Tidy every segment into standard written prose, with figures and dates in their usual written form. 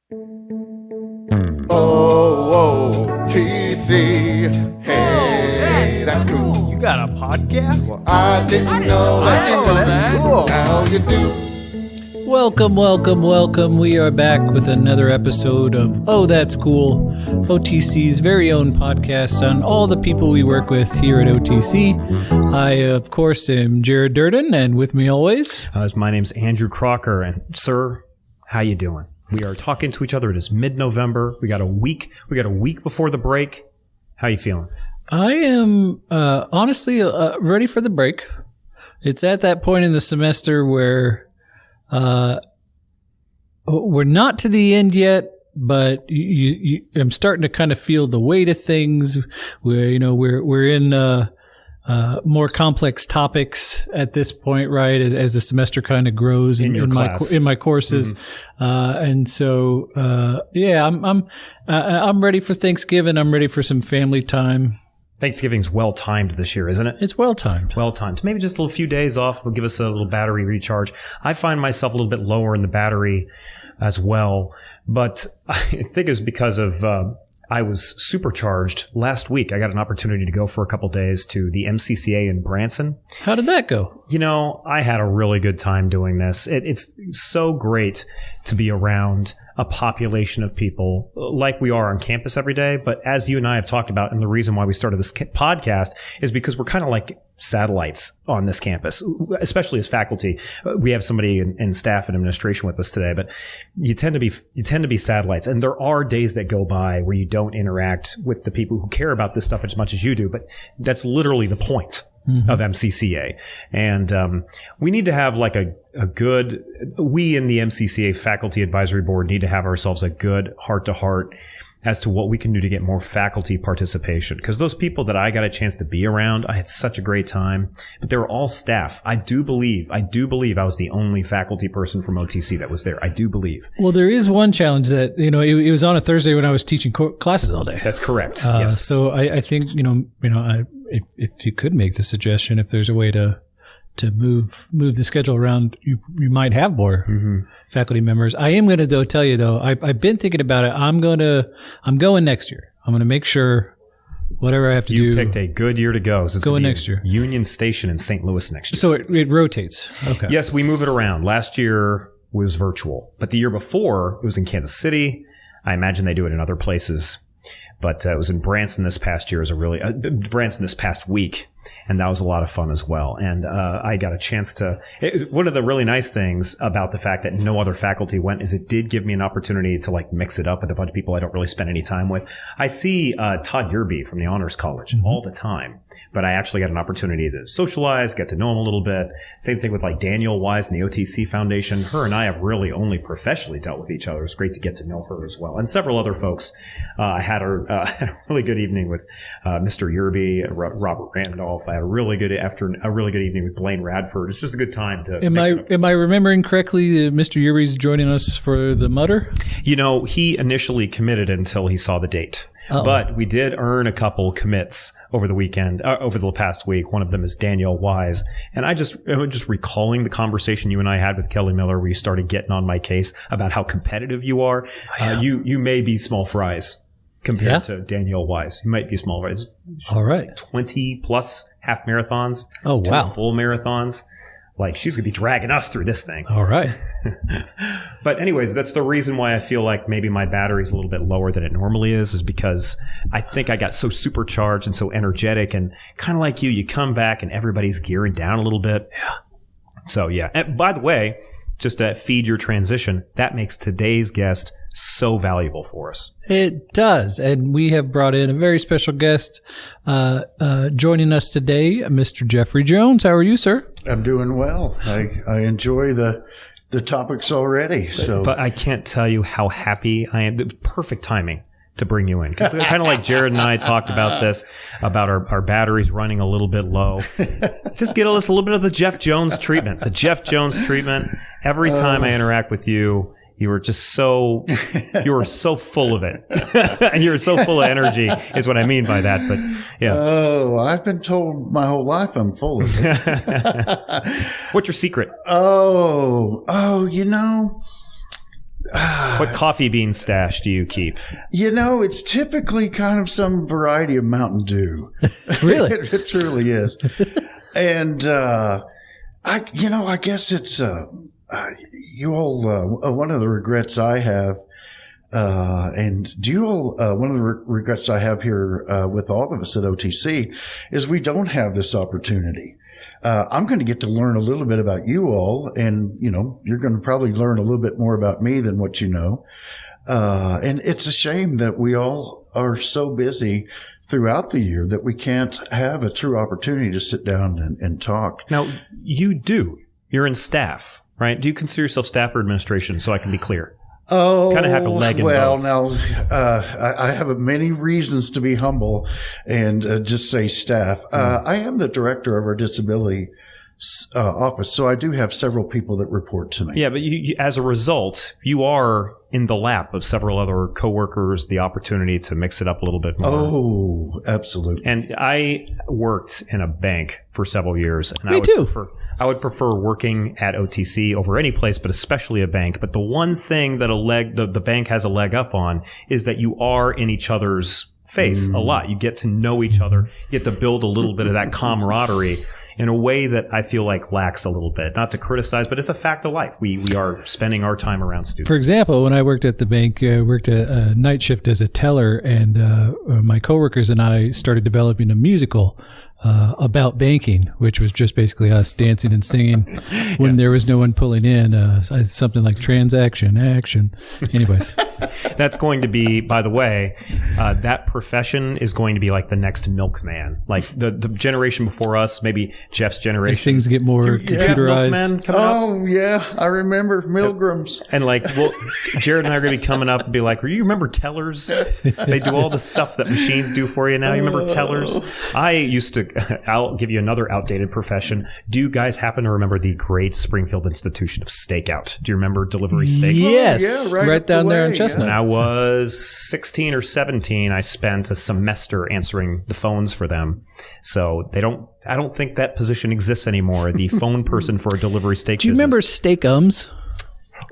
O-O-T-C. Hey, that's cool. You got a podcast? Well, I didn't know that. That's cool. Now you do. Welcome. We are back with another episode of Oh, That's Cool, OTC's very own podcast on all the people we work with here at OTC. I, of course, am Jared Durden, and with me always... My name's Andrew Crocker, and sir, how you doing? We are talking to each other. It is mid-November. We got a week before the break. How you feeling? I am honestly ready for the break. It's at that point in the semester where we're not to the end yet, but I'm starting to kind of feel the weight of things. We're in more complex topics at this point, right? As the semester kind of grows in my courses, and so I'm ready for Thanksgiving. I'm ready for some family time. Thanksgiving's well-timed this year, isn't it? It's well-timed. Well-timed. Maybe just a few days off will give us a little battery recharge. I find myself a little bit lower in the battery as well, but I think it's because of I was supercharged last week. I got an opportunity to go for a couple days to the MCCA in Branson. How did that go? I had a really good time doing this. It's so great to be around a population of people like we are on campus every day. But as you and I have talked about, and the reason why we started this podcast is because we're kind of like satellites on this campus, especially as faculty. We have somebody in staff and administration with us today, but you tend to be satellites. And there are days that go by where you don't interact with the people who care about this stuff as much as you do. But that's literally the point of MCCA. And we need to have like we in the MCCA Faculty Advisory Board need to have ourselves a good heart-to-heart as to what we can do to get more faculty participation. Because those people that I got a chance to be around, I had such a great time, but they were all staff. I do believe I was the only faculty person from OTC that was there. I do believe. Well, there is one challenge that, it was on a Thursday when I was teaching classes all day. That's correct. Yes. So I think, if you could make the suggestion, if there's a way to move the schedule around, you might have more faculty members. I am going to tell you I've been thinking about it. I'm going next year. I'm going to make sure whatever I have to do. You picked a good year to go. So it's going next year. Union Station in St. Louis next year. So it rotates. Okay. Yes, we move it around. Last year was virtual, but the year before it was in Kansas City. I imagine they do it in other places. But it was in Branson this past year. Branson this past week, and that was a lot of fun as well. And I got a chance to. One of the really nice things about the fact that no other faculty went is it did give me an opportunity to like mix it up with a bunch of people I don't really spend any time with. I see Todd Yerby from the Honors College all the time, but I actually got an opportunity to socialize, get to know him a little bit. Same thing with like Danielle Wise and the OTC Foundation. Her and I have really only professionally dealt with each other. It's great to get to know her as well, and several other folks. I had a really good evening with Mr. Yerby, Robert Randolph. I had a really good evening with Blaine Radford. It's just a good time to. Am I remembering correctly? Mr. Yerby's joining us for the Mutter? He initially committed until he saw the date. Uh-oh. But we did earn a couple commits over the weekend, over the past week. One of them is Danielle Wise. And I'm just recalling the conversation you and I had with Kelly Miller where you started getting on my case about how competitive you are. You may be small fries compared to Danielle Wise. You might be small fries. All right. 20 plus half marathons. Oh, wow. 2 full marathons. Like, she's going to be dragging us through this thing. All right. But anyways, that's the reason why I feel like maybe my battery's a little bit lower than it normally is because I think I got so supercharged and so energetic, and kind of like you come back and everybody's gearing down a little bit. Yeah. So, yeah. And by the way, just to feed your transition, that makes today's guest so valuable for us. It does. And we have brought in a very special guest joining us today, Mr. Jeffrey Jones. How are you, sir? I'm doing well. I enjoy the topics already. But I can't tell you how happy I am. The perfect timing to bring you in. Because kind of like Jared and I talked about this, about our batteries running a little bit low. Just get us a little bit of the Jeff Jones treatment. The Jeff Jones treatment. Every time I interact with you, you were so full of it. And you were so full of energy is what I mean by that. But yeah. Oh, I've been told my whole life I'm full of it. What's your secret? What coffee bean stash do you keep? It's typically kind of some variety of Mountain Dew. Really? It truly is. And, I guess it's, you all, one of the regrets I have, and do you all, one of the regrets I have here, with all of us at OTC is we don't have this opportunity. I'm going to get to learn a little bit about you all, and, you're going to probably learn a little bit more about me than what you know. And it's a shame that we all are so busy throughout the year that we can't have a true opportunity to sit down and talk. Now, you do. You're in staff, right? Do you consider yourself staff or administration, so I can be clear? Oh, kind of have a leg in both. Now, I have many reasons to be humble and just say staff. I am the director of our disability office, so I do have several people that report to me. Yeah, but you, as a result, you are in the lap of several other coworkers, the opportunity to mix it up a little bit more. Oh, absolutely. And I worked in a bank for several years. And Me too. I would prefer working at OTC over any place, but especially a bank. But the one thing that the bank has a leg up on is that you are in each other's face a lot. You get to know each other. You get to build a little bit of that camaraderie in a way that I feel like lacks a little bit. Not to criticize, but it's a fact of life. We are spending our time around students. For example, when I worked at the bank, I worked a night shift as a teller, and my coworkers and I started developing a musical about banking, which was just basically us dancing and singing when there was no one pulling in. Something like transaction action. Anyways. That's going to be, by the way, that profession is going to be like the next milkman. Like the generation before us, maybe Jeff's generation. As things get more computerized. Yeah. I remember Milgrams. And Jared and I are going to be coming up and be like, you remember tellers? They do all the stuff that machines do for you now. You remember tellers? I used to, I'll give you another outdated profession. Do you guys happen to remember the great Springfield institution of stakeout? Do you remember delivery stakeout? Yes. Oh, yeah, right down there in Chestnut. When I was 16 or 17, I spent a semester answering the phones for them. So I don't think that position exists anymore. The phone person for a delivery steak Do you remember Steakums?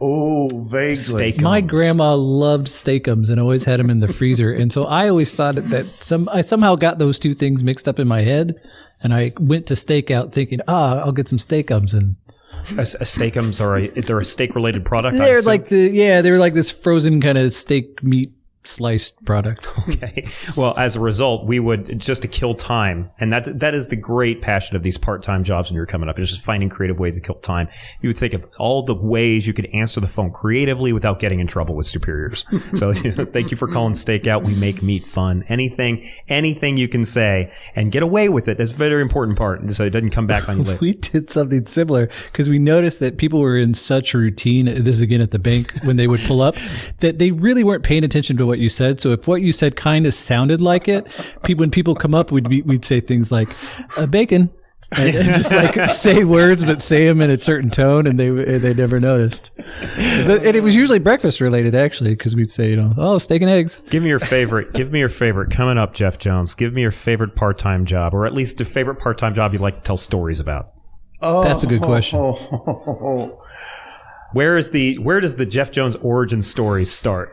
Oh, vaguely. Steakums. My grandma loved Steakums and always had them in the freezer. And so I always thought that I somehow got those two things mixed up in my head. And I went to Stakeout thinking, I'll get some Steakums. And Steakums they're a steak related product. they're like they were like this frozen kind of steak meat sliced product. Okay. Well, as a result, we would just to kill time. And that is the great passion of these part-time jobs when you're coming up. It's just finding creative ways to kill time. You would think of all the ways you could answer the phone creatively without getting in trouble with superiors. So thank you for calling Stakeout. We make meat fun. Anything you can say and get away with it. That's a very important part. So it doesn't come back on you later. We did something similar because we noticed that people were in such a routine. This is again at the bank when they would pull up that they really weren't paying attention to what you said. So if what you said kind of sounded like it, when people come up, we'd say things like bacon, and just like say words, but say them in a certain tone, and they never noticed. And it was usually breakfast related, actually, because we'd say, steak and eggs. Give me your favorite coming up, Jeff Jones. Give me your favorite part-time job, or at least a favorite part-time job you'd like to tell stories about. That's a good question. Where does the Jeff Jones origin story start?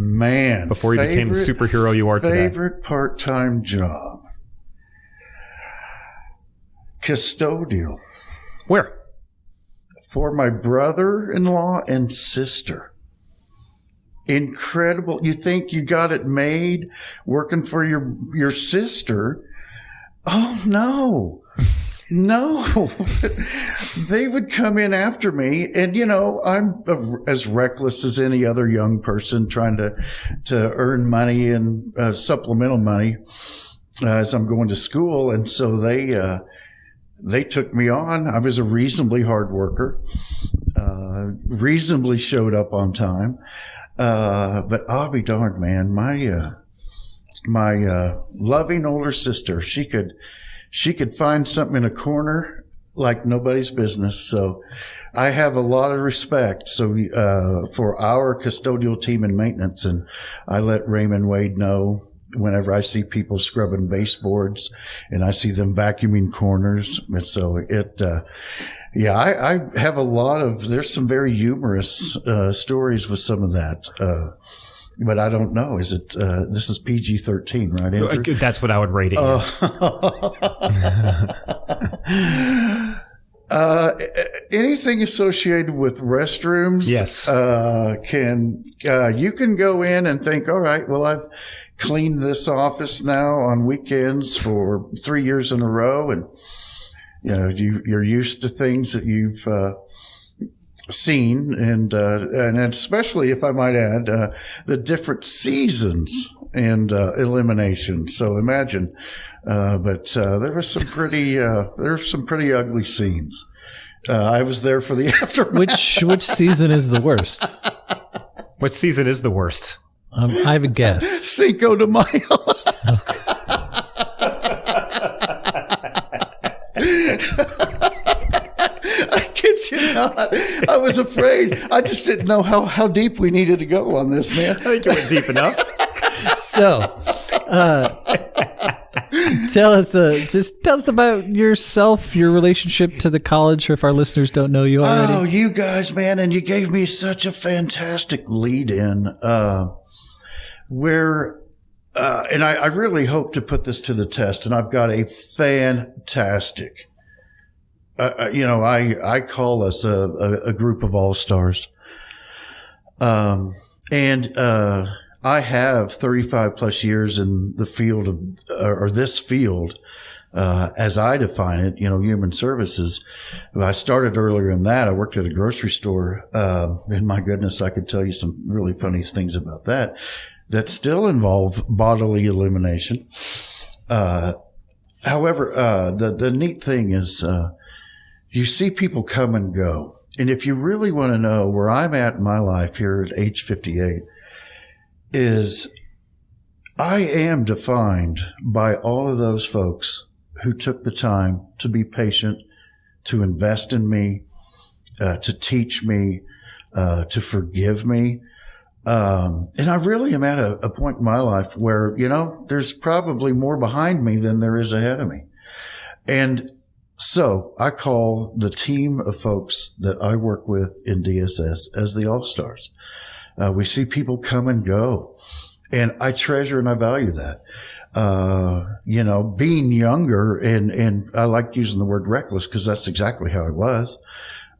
Man. Before you became the superhero you are today. Favorite part-time job. Custodial. Where? For my brother-in-law and sister. Incredible. You think you got it made working for your sister? Oh, no. No, they would come in after me, and I'm as reckless as any other young person trying to earn money and supplemental money as I'm going to school, and so they took me on. I was a reasonably hard worker, reasonably showed up on time, but I'll be darned, man. My loving older sister, she could find something in a corner like nobody's business. So I have a lot of respect for our custodial team and maintenance. And I let Raymond Wade know whenever I see people scrubbing baseboards and I see them vacuuming corners. And so Yeah, I have a lot of. There's some very humorous stories with some of that, but I don't know. Is it? This is PG-13, right, Andrew? That's what I would rate it. Anything associated with restrooms? Yes. You can go in and think, all right, well, I've cleaned this office now on weekends for 3 years in a row, and you're used to things that you've seen, and especially, if I might add, the different seasons and elimination. So imagine, but there were some pretty ugly scenes. I was there for the aftermath. Which season is the worst? What season is the worst? I have a guess. Cinco de Mayo. I kid you not. I was afraid. I just didn't know how deep we needed to go on this, man. I think it went deep enough. So, tell us about yourself, your relationship to the college, if our listeners don't know you already. Oh, you guys, man, and you gave me such a fantastic lead in, and I really hope to put this to the test, and I've got a fantastic, I call us a group of all-stars. I have 35 plus years in the field of, or this field, as I define it, human services. I started earlier in that. I worked at a grocery store. And my goodness, I could tell you some really funny things about that still involve bodily elimination. However, the neat thing is, you see people come and go. And if you really want to know where I'm at in my life here at age 58, is I am defined by all of those folks who took the time to be patient, to invest in me, to teach me, to forgive me. And I really am at a point in my life where, there's probably more behind me than there is ahead of me. And so I call the team of folks that I work with in DSS as the All-Stars. We see people come and go, and I treasure and I value that. Being younger, and I like using the word reckless because that's exactly how I was.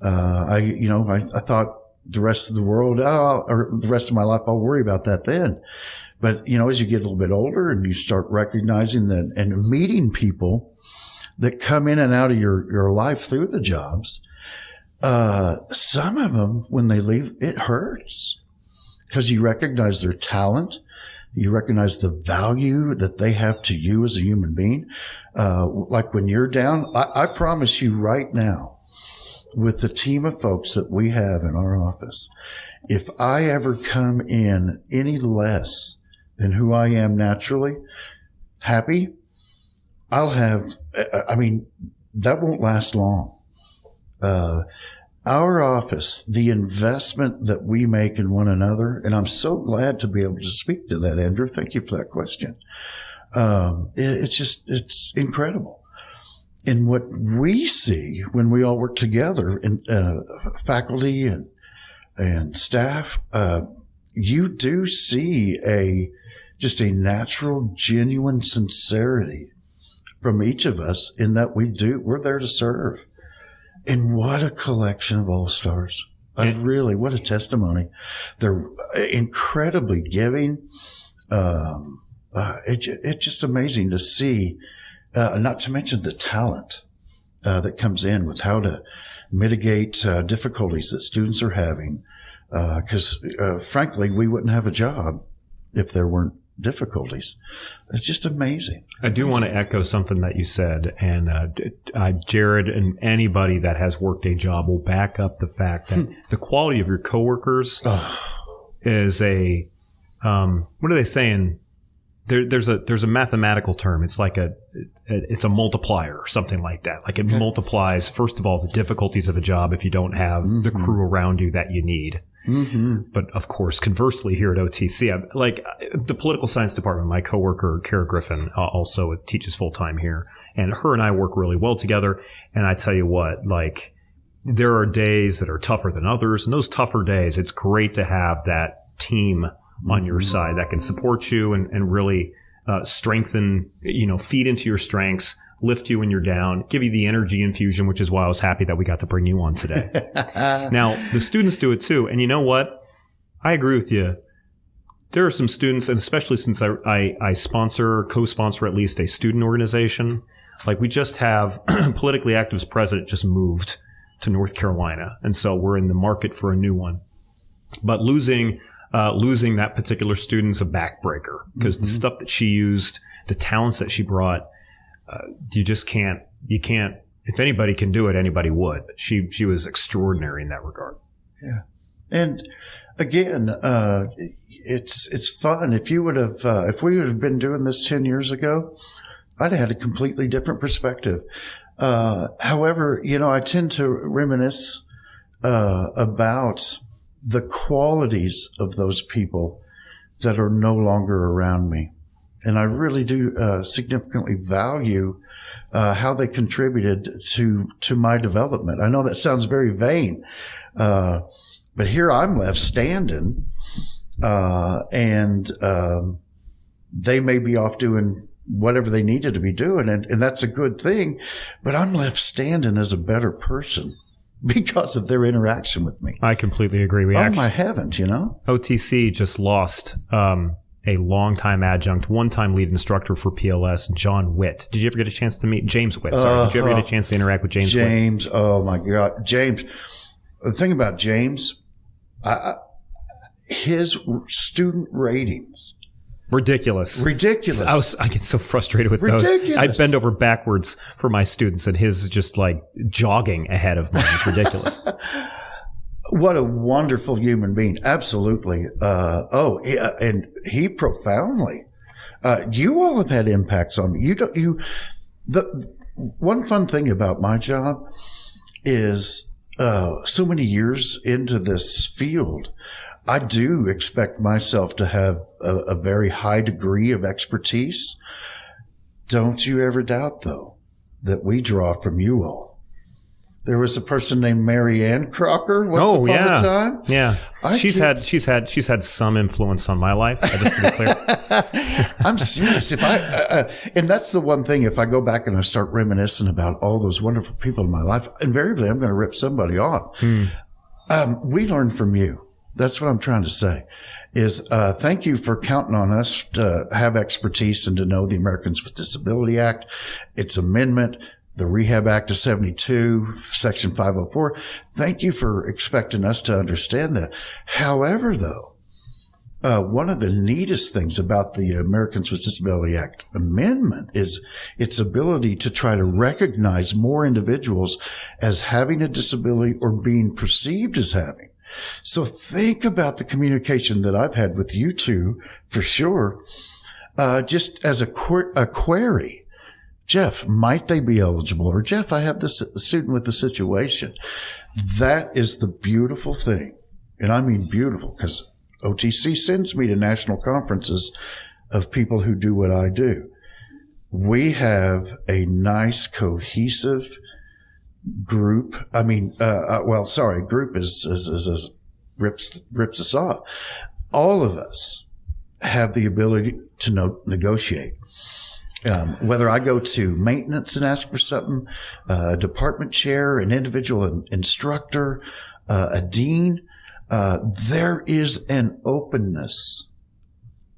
I thought the rest of the world, or the rest of my life, I'll worry about that then. But, as you get a little bit older and you start recognizing that and meeting people that come in and out of your life through the jobs, some of them, when they leave, it hurts. Because you recognize their talent, you recognize the value that they have to you as a human being. Like when you're down, I promise you right now, with the team of folks that we have in our office, if I ever come in any less than who I am naturally, happy, that won't last long. Our office, the investment that we make in one another, and I'm so glad to be able to speak to that, Andrew. Thank you for that question. It's incredible. And what we see when we all work together, in faculty and staff, you do see a natural, genuine sincerity from each of us in that we're there to serve. And what a collection of all-stars. What a testimony. They're incredibly giving. It's just amazing to see, not to mention the talent that comes in with how to mitigate difficulties that students are having. Because frankly, we wouldn't have a job if there weren't difficulties. It's just amazing. I do want to echo something that you said, and Jared and anybody that has worked a job will back up the fact that the quality of your coworkers is a what are they saying? There's a mathematical term. It's like it's a multiplier or something like that. Like it multiplies, first of all, the difficulties of a job if you don't have the crew around you that you need. Mm-hmm. But of course, conversely, here at OTC, like the political science department, my coworker, Kara Griffin, also teaches full time here, and her and I work really well together. And I tell you what, like there are days that are tougher than others. And those tougher days, it's great to have that team on your side that can support you and really strengthen, feed into your strengths, lift you when you're down, give you the energy infusion, which is why I was happy that we got to bring you on today. Now, the students do it too. And you know what? I agree with you. There are some students, and especially since I co-sponsor at least a student organization, like we just have Politically Active's president just moved to North Carolina. And so we're in the market for a new one. But losing that particular student's a backbreaker because the stuff that she used, the talents that she brought, you can't, if anybody can do it, anybody would. She was extraordinary in that regard. Yeah. And again, it's fun. If we would have been doing this 10 years ago, I'd have had a completely different perspective. However, I tend to reminisce about the qualities of those people that are no longer around me. And I really do significantly value how they contributed to my development. I know that sounds very vain, but here I'm left standing, and they may be off doing whatever they needed to be doing, and that's a good thing. But I'm left standing as a better person because of their interaction with me. I completely agree. My heavens, OTC just lost a longtime adjunct, one-time lead instructor for PLS, John Witt. Did you ever get a chance to meet James Witt? Sorry, did you ever get a chance to interact with James Witt? Oh my God, James. The thing about James, his student ratings. Ridiculous. I get so frustrated with those. I'd bend over backwards for my students, and his is just like jogging ahead of mine. It's ridiculous. What a wonderful human being. Absolutely. And he profoundly, you all have had impacts on me. The one fun thing about my job is, so many years into this field, I do expect myself to have a very high degree of expertise. Don't you ever doubt, though, that we draw from you all. There was a person named Andrew Crocker once upon a time. Yeah, she's had some influence on my life. Just to be clear, I'm serious. If and that's the one thing. If I go back and I start reminiscing about all those wonderful people in my life, invariably I'm going to rip somebody off. We learn from you. That's what I'm trying to say. Is thank you for counting on us to have expertise and to know the Americans with Disability Act, its amendment, the Rehab Act of 72, Section 504. Thank you for expecting us to understand that. However, though, one of the neatest things about the Americans with Disability Act amendment is its ability to try to recognize more individuals as having a disability or being perceived as having. So think about the communication that I've had with you two, for sure, just as a query. Jeff, might they be eligible? Or Jeff, I have this student with the situation. That is the beautiful thing. And I mean beautiful, because OTC sends me to national conferences of people who do what I do. We have a nice, cohesive group. I mean, group is rips us off. All of us have the ability to negotiate. Whether I go to maintenance and ask for something, a department chair, an individual instructor, a dean, there is an openness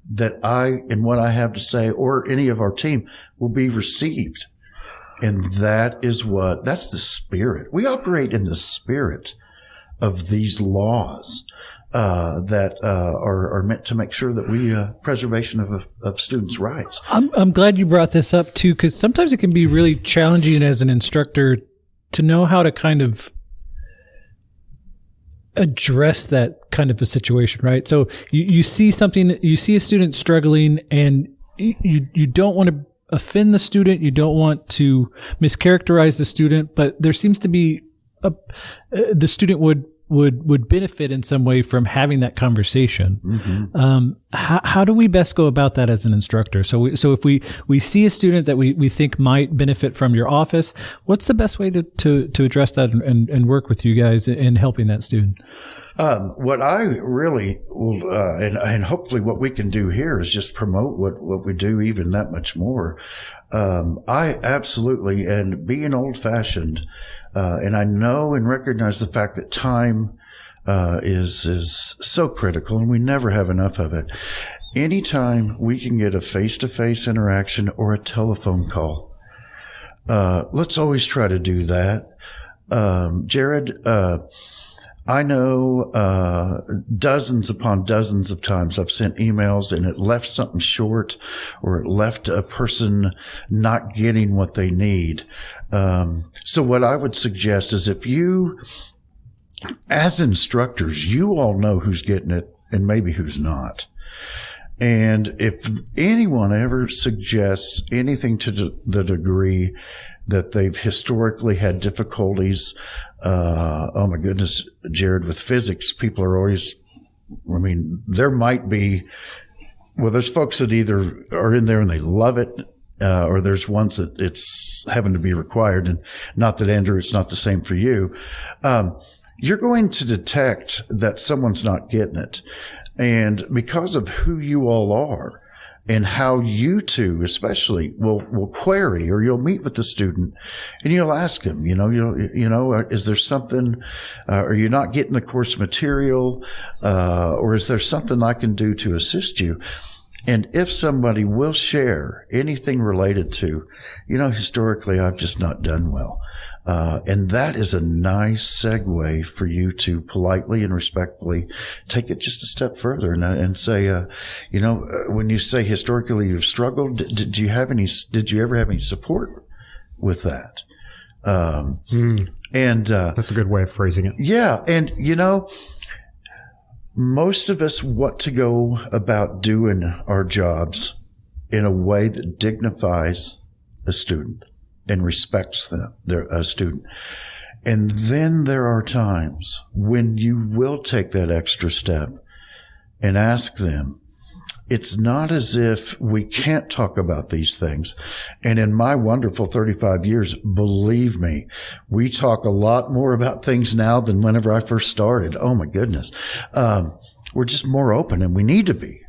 that I and what I have to say or any of our team will be received. And that's the spirit. We operate in the spirit of these laws that are meant to make sure that we preservation of students' rights. I'm glad you brought this up too, because sometimes it can be really challenging as an instructor to know how to kind of address that kind of a situation, right? So you see something, you see a student struggling, and you don't want to offend the student, you don't want to mischaracterize the student, but there seems to be the student would would benefit in some way from having that conversation. How do we best go about that as an instructor? So if we see a student that we think might benefit from your office, what's the best way to address that and work with you guys in helping that student? What I really will, and hopefully what we can do here is just promote what we do even that much more. I absolutely, and being old fashioned, and I know and recognize the fact that time, is so critical and we never have enough of it. Anytime we can get a face-to-face interaction or a telephone call, let's always try to do that. Jared, I know dozens upon dozens of times I've sent emails and it left something short or it left a person not getting what they need. So what I would suggest is if you, as instructors, you all know who's getting it and maybe who's not. And if anyone ever suggests anything to the degree that they've historically had difficulties, oh my goodness, Jared, with physics, people are always, I mean, there might be, well, there's folks that either are in there and they love it, or there's ones that it's having to be required. And not that, Andrew, it's not the same for you. You're going to detect that someone's not getting it. And because of who you all are and how you two especially will query, or you'll meet with the student and you'll ask him, is there something, are you not getting the course material? Or is there something I can do to assist you? And if somebody will share anything related to, historically, I've just not done well. And that is a nice segue for you to politely and respectfully take it just a step further and say, when you say historically you've struggled, did you ever have any support with that? And that's a good way of phrasing it. Yeah. And, most of us want to go about doing our jobs in a way that dignifies a student and respects them, a student. And then there are times when you will take that extra step and ask them. It's not as if we can't talk about these things. And in my wonderful 35 years, believe me, we talk a lot more about things now than whenever I first started. Oh my goodness. We're just more open, and we need to be.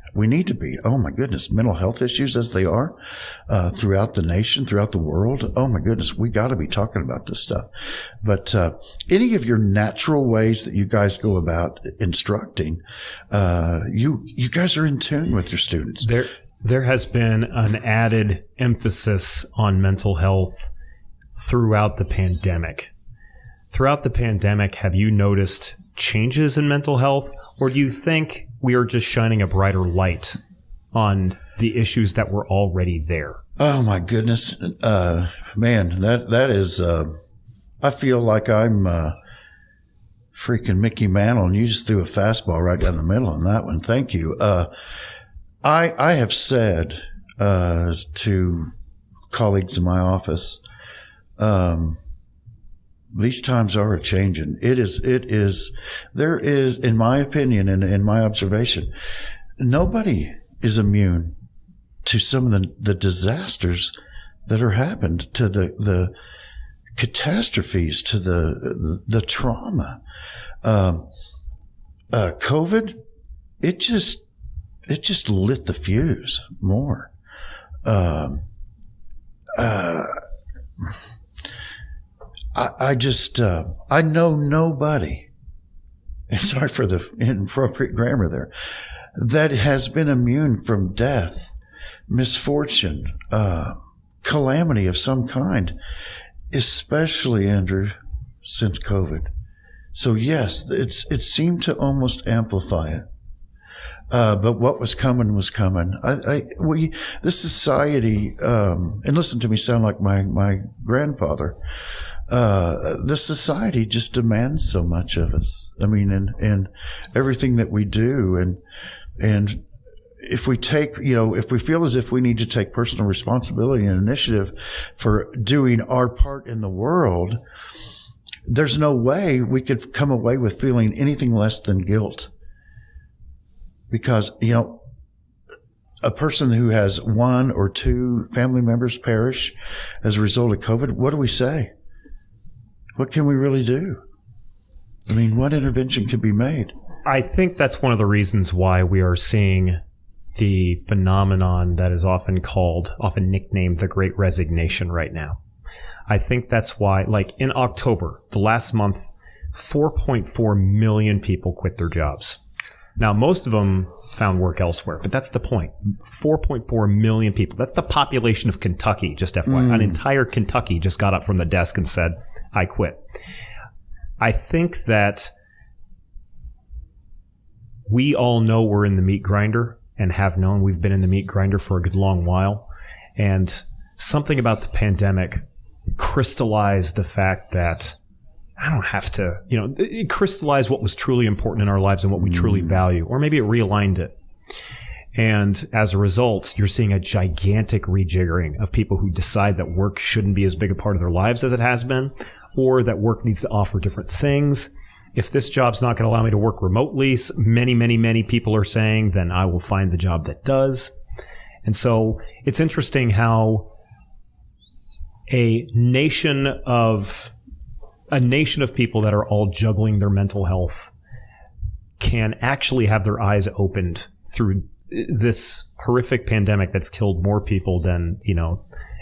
Oh my goodness, mental health issues as they are, throughout the nation, throughout the world. Oh my goodness, we got to be talking about this stuff. But, any of your natural ways that you guys go about instructing, you guys are in tune with your students. There has been an added emphasis on mental health throughout the pandemic. Throughout the pandemic, have you noticed changes in mental health, or do you think we are just shining a brighter light on the issues that were already there? Oh my goodness. Man, that is, I feel like I'm, freaking Mickey Mantle, and you just threw a fastball right down the middle on that one. Thank you. I have said, to colleagues in my office, these times are changing. There is, in my opinion and in my observation, nobody is immune to some of the disasters that are happened, to the catastrophes, to the trauma. COVID, it just lit the fuse more. I know nobody, and sorry for the inappropriate grammar there, that has been immune from death, misfortune, calamity of some kind, especially, Andrew, since COVID. So yes, it seemed to almost amplify it. But what was coming was coming. This society, and listen to me sound like my grandfather. This society just demands so much of us. I mean, and everything that we do, and if we take, if we feel as if we need to take personal responsibility and initiative for doing our part in the world, there's no way we could come away with feeling anything less than guilt. Because, a person who has one or two family members perish as a result of COVID, what do we say? What can we really do? I mean, what intervention could be made? I think that's one of the reasons why we are seeing the phenomenon that is often nicknamed the Great Resignation right now. I think that's why, like in October, the last month, 4.4 million people quit their jobs. Now, most of them found work elsewhere, but that's the point. 4.4 million people. That's the population of Kentucky, just FYI. An entire Kentucky just got up from the desk and said, I quit. I think that we all know we're in the meat grinder and have known we've been in the meat grinder for a good long while. And something about the pandemic crystallized the fact that I don't have to, it crystallized what was truly important in our lives and what we truly value, or maybe it realigned it. And as a result, you're seeing a gigantic rejiggering of people who decide that work shouldn't be as big a part of their lives as it has been, or that work needs to offer different things. If this job's not going to allow me to work remotely, many, many, many people are saying, then I will find the job that does. And so it's interesting how a nation of people that are all juggling their mental health can actually have their eyes opened through this horrific pandemic that's killed more people than,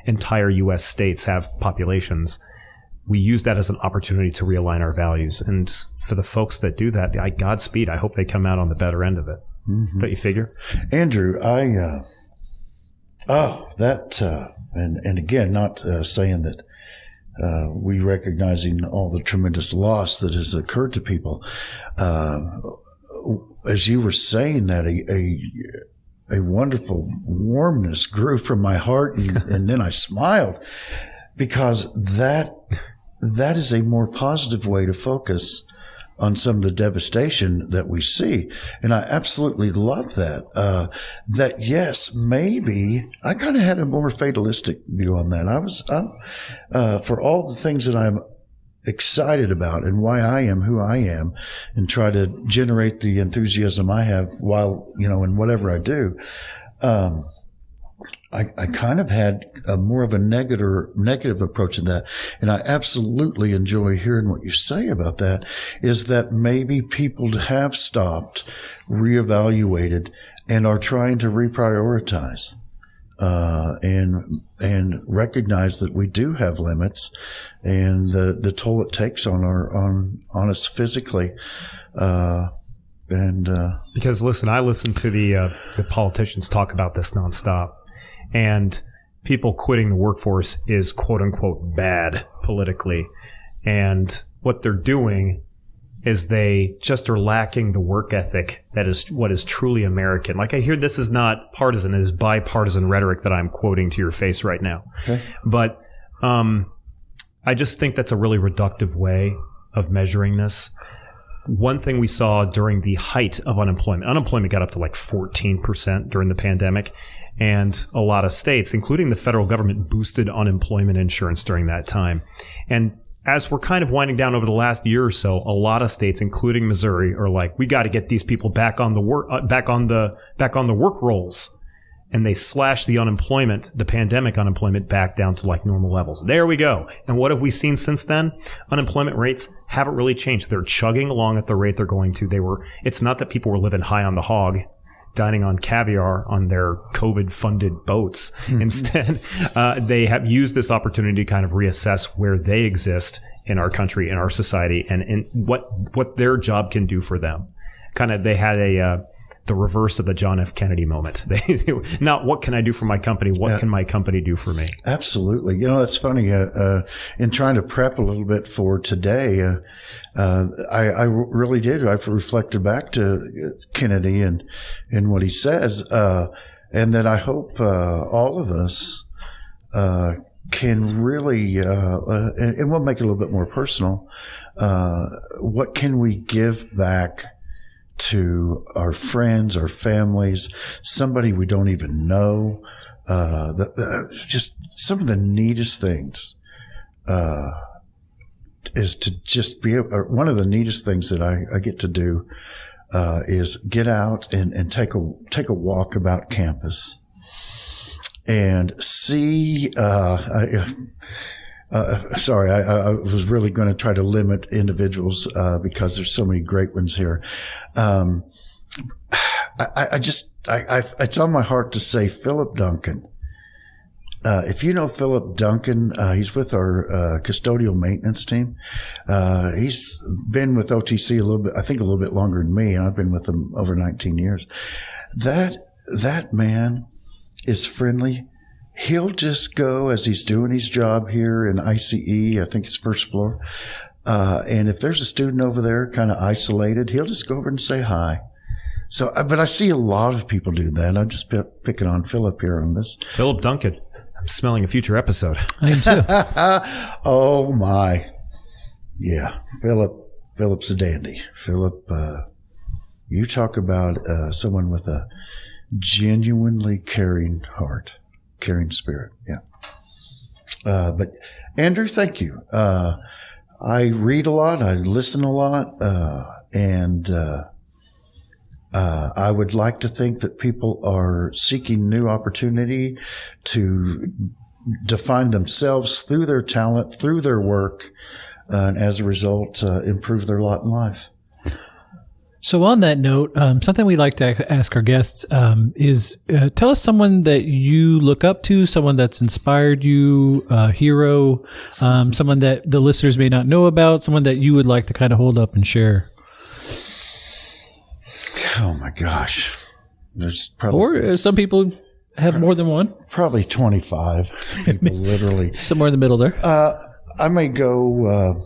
entire U.S. states have populations. We use that as an opportunity to realign our values. And for the folks that do that, Godspeed. I hope they come out on the better end of it. Mm-hmm. Don't you figure? Andrew, and again, not saying that we recognizing all the tremendous loss that has occurred to people. As you were saying that, a wonderful warmness grew from my heart, and then I smiled, because that is a more positive way to focus on some of the devastation that we see. And I absolutely love that. That yes, maybe I kind of had a more fatalistic view on that. For all the things that I'm excited about and why I am who I am, and try to generate the enthusiasm I have while, in whatever I do. I kind of had more of a negative approach to that. And I absolutely enjoy hearing what you say about that, is that maybe people have stopped, reevaluated, and are trying to reprioritize, and recognize that we do have limits, and the toll it takes on us physically. Because listen, I listen to the politicians talk about this nonstop. And people quitting the workforce is quote unquote bad politically. And what they're doing is they just are lacking the work ethic that is what is truly American. Like, I hear this is not partisan, it is bipartisan rhetoric that I'm quoting to your face right now. Okay. But I just think that's a really reductive way of measuring this. One thing we saw during the height of unemployment got up to like 14% during the pandemic. And a lot of states, including the federal government, boosted unemployment insurance during that time. And as we're kind of winding down over the last year or so, a lot of states, including Missouri, are like, we got to get these people back on the work rolls. And they slashed the pandemic unemployment back down to like normal levels. There we go. And what have we seen since then? Unemployment rates haven't really changed. They're chugging along at the rate they're going to. It's not that people were living high on the hog, dining on caviar on their COVID-funded boats. Mm-hmm. Instead, they have used this opportunity to kind of reassess where they exist in our country, in our society, and what their job can do for them. They had the reverse of the John F. Kennedy moment. Not what can I do for my company? What can my company do for me? Absolutely. That's funny. In trying to prep a little bit for today, I really did. I've reflected back to Kennedy and what he says, and that I hope all of us can really, and we'll make it a little bit more personal. What can we give back to our friends, our families, somebody we don't even know, just some of the neatest things. is to just be able, one of the neatest things that I get to do is get out and take a walk about campus and see. Sorry, I was really going to try to limit individuals because there's so many great ones here. It's on my heart to say Philip Duncan. If you know Philip Duncan, he's with our custodial maintenance team. He's been with OTC a little bit, I think a little bit longer than me, and I've been with him over 19 years. That man is friendly. He'll just go as he's doing his job here in ICE, I think it's first floor. And if there's a student over there kind of isolated, he'll just go over and say hi. So, but I see a lot of people do that. I'm just picking on Philip here on this. Philip Duncan. I'm smelling a future episode. I am too. Oh my. Yeah. Philip's a dandy. Philip, you talk about someone with a genuinely caring heart, caring spirit. Yeah. But Andrew, thank you. I read a lot. I listen a lot. And I would like to think that people are seeking new opportunity to define themselves through their talent, through their work, and as a result, improve their lot in life. So on that note, something we like to ask our guests is tell us someone that you look up to, someone that's inspired you, a hero, someone that the listeners may not know about, someone that you would like to kind of hold up and share. Oh my gosh. There's probably, or some people have more than one. Probably 25 people, literally. Somewhere in the middle there. I may go,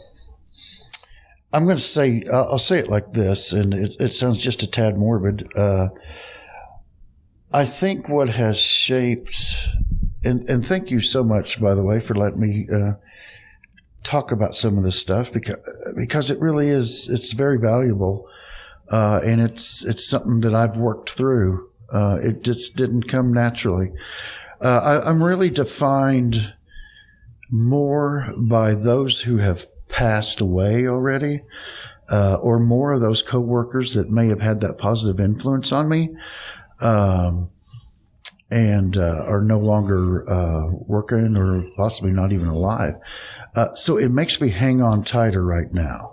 I'm going to say, I'll say it like this, and it sounds just a tad morbid. I think what has shaped, and thank you so much, by the way, for letting me talk about some of this stuff, because it really is, it's very valuable. And it's something that I've worked through. It just didn't come naturally. I'm really defined more by those who have passed away already, or more of those coworkers that may have had that positive influence on me, and are no longer working or possibly not even alive. So it makes me hang on tighter right now.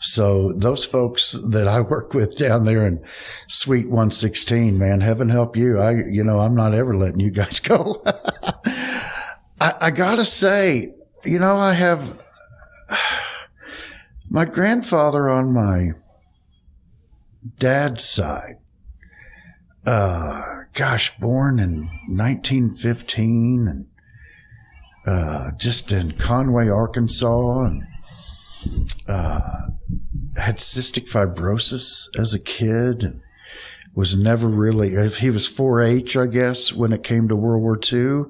So those folks that I work with down there in Suite 116, man, heaven help you. I'm not ever letting you guys go. I gotta say, I have my grandfather on my dad's side. Born in 1915 and just in Conway, Arkansas, and had cystic fibrosis as a kid and was never really, he was 4-H, I guess, when it came to World War II.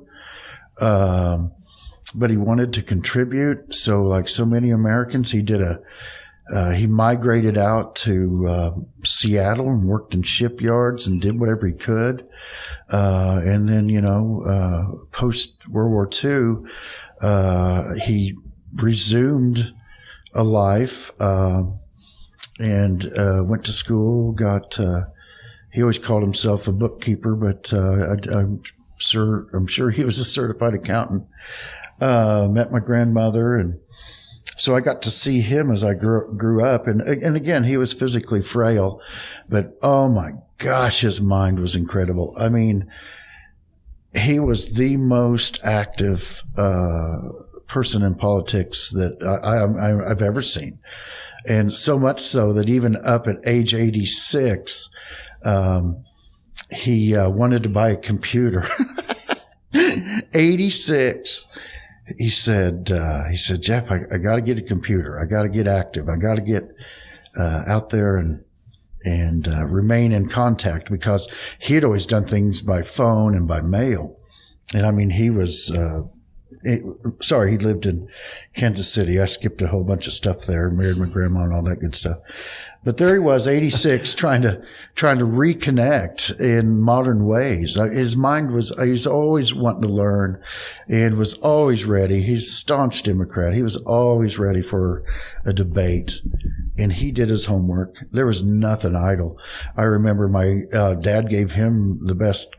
But he wanted to contribute. So like so many Americans, he migrated out to Seattle and worked in shipyards and did whatever he could. And then, post World War II, he resumed a life, and went to school, he always called himself a bookkeeper, but I'm sure he was a certified accountant. Met my grandmother, and so I got to see him as I grew up. And again, he was physically frail, but oh my gosh, his mind was incredible. I mean, he was the most active person in politics that I've ever seen. And so much so that even up at age 86, he wanted to buy a computer. 86. He said, Jeff, I got to get a computer. I got to get active. I got to get out there and remain in contact, because he had always done things by phone and by mail. And I mean, he was he lived in Kansas City. I skipped a whole bunch of stuff there, married my grandma and all that good stuff. But there he was, 86, trying to reconnect in modern ways. His mind he's always wanting to learn and was always ready. He's a staunch Democrat. He was always ready for a debate, and he did his homework. There was nothing idle. I remember my dad gave him the best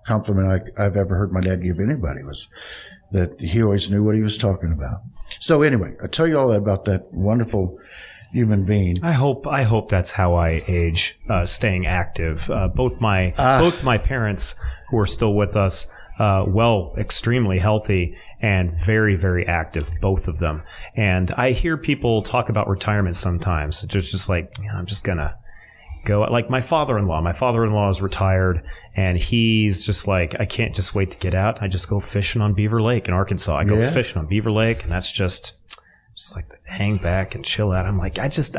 compliment I've ever heard my dad give anybody, was that he always knew what he was talking about. So anyway, I tell you all that about that wonderful human being. I hope that's how I age, staying active. Both my parents, who are still with us, extremely healthy and very, very active, both of them. And I hear people talk about retirement sometimes. It's just like, I'm just gonna go. Like my father-in-law is retired, and he's just like, I can't just wait to get out. I just go fishing on Beaver Lake in Arkansas. I go fishing on Beaver Lake, and that's just like hang back and chill out. I'm like, I just,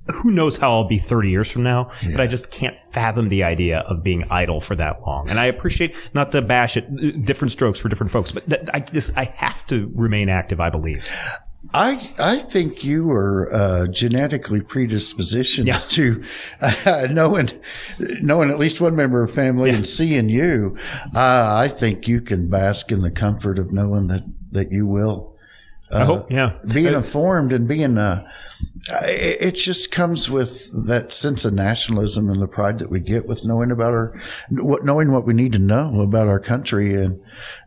who knows how I'll be 30 years from now, but I just can't fathom the idea of being idle for that long. And I appreciate, not to bash it, different strokes for different folks, but I have to remain active, I believe. I think you are genetically predispositioned to knowing at least one member of family and seeing you. I think you can bask in the comfort of knowing that you will. I hope, being informed and being, it just comes with that sense of nationalism and the pride that we get with knowing what we need to know about our country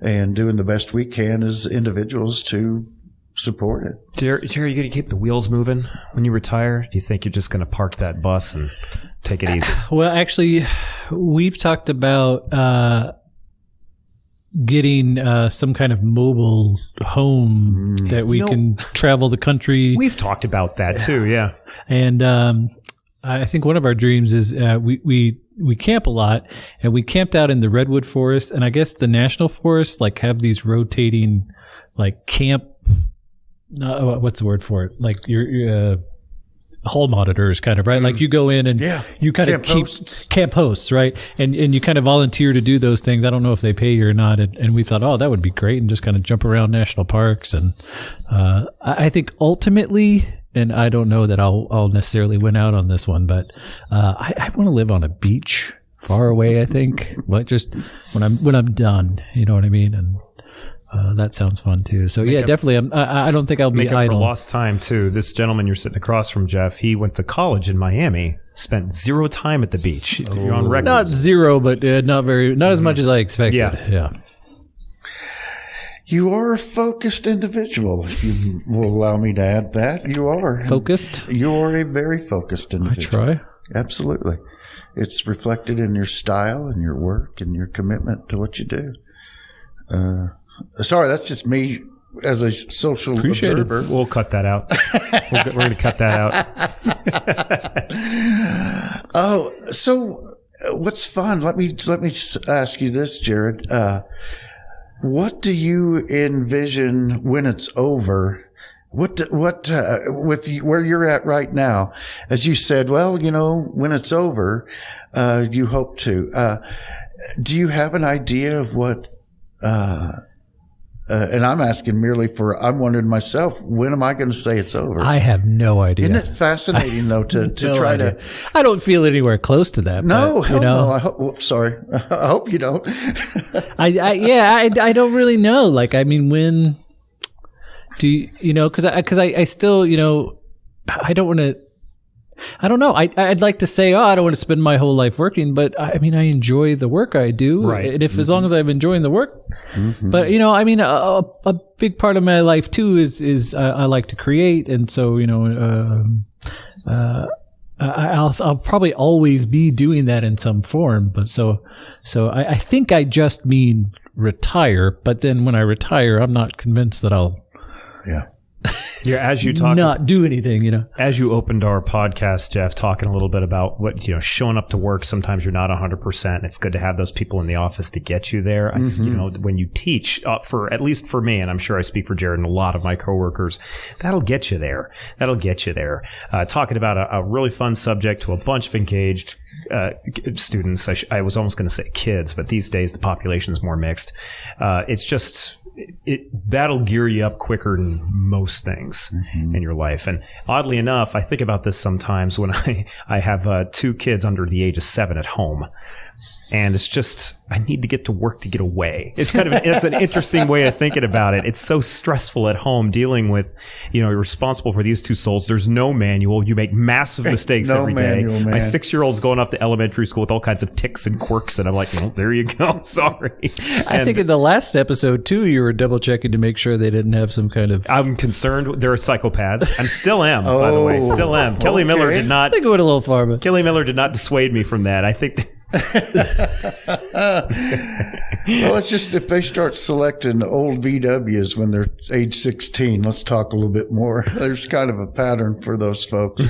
and doing the best we can as individuals to support it. Jerry, you going to keep the wheels moving when you retire? Do you think you're just going to park that bus and take it easy? Well, actually, we've talked about getting some kind of mobile home that we can travel the country. We've talked about that too, yeah. And I think one of our dreams is we camp a lot, and we camped out in the redwood forest, and I guess the national forests like have these rotating like camp. What's the word for it? Like your hall monitors, kind of, right? Like you go in and you kind of keep camp hosts, right? And you kind of volunteer to do those things. I don't know if they pay you or not. And we thought, that would be great, and just kind of jump around national parks. And I think ultimately, and I don't know that I'll necessarily win out on this one, but I want to live on a beach far away. I think, but just when I'm done, you know what I mean? And that sounds fun too. So definitely. I don't think I'll be idle. Make up for lost time too. This gentleman you're sitting across from, Jeff, he went to college in Miami, spent 0 time at the beach. You're on record. Not 0, but not as much as I expected. Yeah. You are a focused individual, if you will allow me to add that. You are. Focused? You are a very focused individual. I try. Absolutely. It's reflected in your style and your work and your commitment to what you do. Sorry, that's just me as a social observer. We'll cut that out. We're going to cut that out. So what's fun? Let me just ask you this, Jared. What do you envision when it's over? What with where you're at right now? As you said, when it's over, you hope to. Do you have an idea of what? And I'm asking merely I'm wondering myself, when am I going to say it's over? I have no idea. Isn't it fascinating though to try to? I don't feel anywhere close to that. No, but, no. I hope. Sorry. I hope you don't. I don't really know. Like, I mean, when do you know? Because I still, I don't want to. I don't know. I'd like to say, I don't want to spend my whole life working, but I mean, I enjoy the work I do. Right. And as long as I'm enjoying the work, but I mean, a big part of my life too is I like to create. And so, I'll probably always be doing that in some form. But so I think I just mean retire, but then when I retire, I'm not convinced that I'll, as you talk, not do anything, As you opened our podcast, Jeff, talking a little bit about what, showing up to work, sometimes you're not 100%. It's good to have those people in the office to get you there. When you teach, at least for me, and I'm sure I speak for Jared and a lot of my coworkers, that'll get you there. Talking about a really fun subject to a bunch of engaged students. I was almost going to say kids, but these days the population is more mixed. It's just that'll gear you up quicker than most things in your life. And oddly enough, I think about this sometimes when I have 2 kids under the age of 7 at home. And it's just, I need to get to work to get away. It's it's an interesting way of thinking about it. It's so stressful at home dealing with, you're responsible for these 2 souls. There's no manual. You make massive mistakes every day. Man. My 6-year-old's going off to elementary school with all kinds of tics and quirks. And I'm like, there you go. Sorry. I think in the last episode, too, you were double checking to make sure they didn't have some kind of... I'm concerned. They're psychopaths. I still am, by the way. Still am. Kelly Miller did not... I think it went a little far, but... Kelly Miller did not dissuade me from that. I think... Well, it's just if they start selecting old VWs when they're age 16, let's talk a little bit more. There's kind of a pattern for those folks.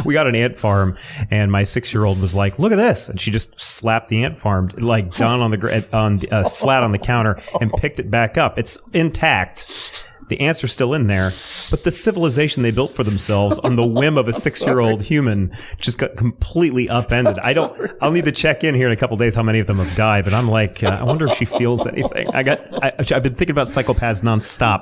We got an ant farm, and my 6-year-old was like, "Look at this!" And she just slapped the ant farm like down on the flat on the counter and picked it back up. It's intact. The ants are still in there, but the civilization they built for themselves on the whim of a 6-year-old human just got completely upended. I'll need to check in here in a couple of days how many of them have died, but I'm like, I wonder if she feels anything. I've been thinking about psychopaths nonstop.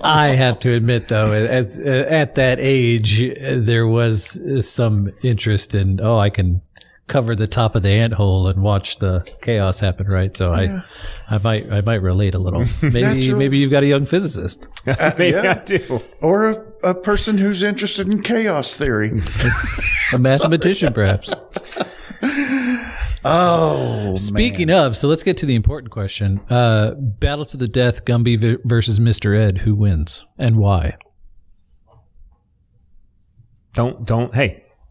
I have to admit, though, at that age, there was some interest in, I can cover the top of the anthole and watch the chaos happen, right? So I might relate a little. Maybe you've got a young physicist. Maybe I do. Or a person who's interested in chaos theory. A mathematician, perhaps. Speaking of, so let's get to the important question. Battle to the death, Gumby versus Mr. Ed. Who wins and why? Don't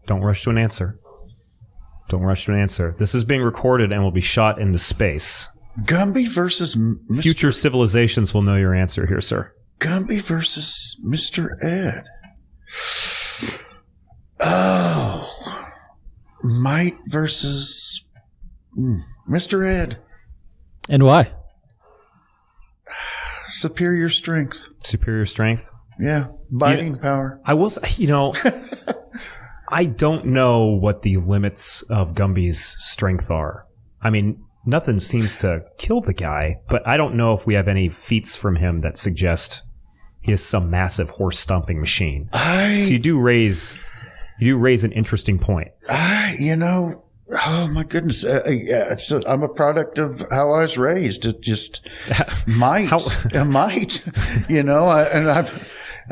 rush to an answer. Don't rush to an answer. This is being recorded and will be shot into space. Gumby versus Future civilizations will know your answer here, sir. Gumby versus Mr. Ed. Oh. Might versus Mr. Ed. And why? Superior strength. Superior strength? Yeah. Biting power. I will say, I don't know what the limits of Gumby's strength are. I mean, nothing seems to kill the guy, but I don't know if we have any feats from him that suggest he is some massive horse stomping machine. So you do raise an interesting point. Oh my goodness. I'm a product of how I was raised. It just might,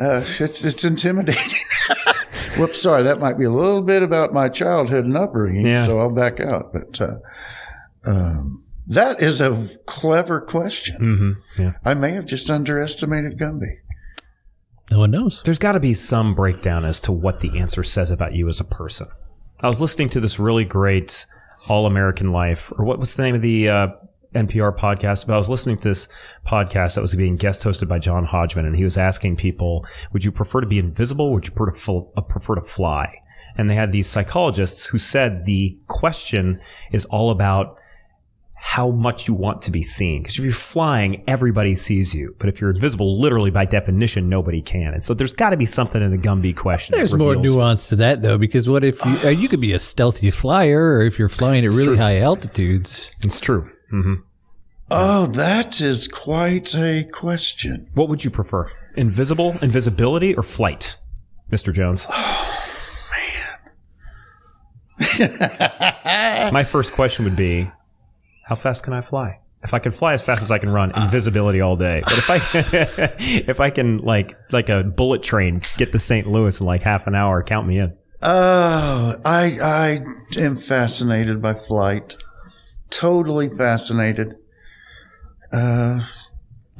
it's intimidating. Whoops, sorry, that might be a little bit about my childhood and upbringing, so I'll back out. But that is a clever question. Mm-hmm. Yeah. I may have just underestimated Gumby. No one knows. There's got to be some breakdown as to what the answer says about you as a person. I was listening to this really great All-American Life, or what's the name of the NPR podcast, but I was listening to this podcast that was being guest hosted by John Hodgman, and he was asking people, would you prefer to be invisible or would you prefer to fly? And they had these psychologists who said the question is all about how much you want to be seen. Because if you're flying, everybody sees you. But if you're invisible, literally by definition, nobody can. And so there's got to be something in the Gumby question. There's more nuance to that, though, because what if you could be a stealthy flyer, or if you're flying at really high altitudes? It's true. Mm-hmm. Oh, that is quite a question. What would you prefer? Invisibility, or flight, Mr. Jones? Oh, man. My first question would be, how fast can I fly? If I can fly as fast as I can run, invisibility all day. But if I can like a bullet train get to St. Louis in like half an hour, count me in. Oh, I am fascinated by flight. Totally fascinated. Do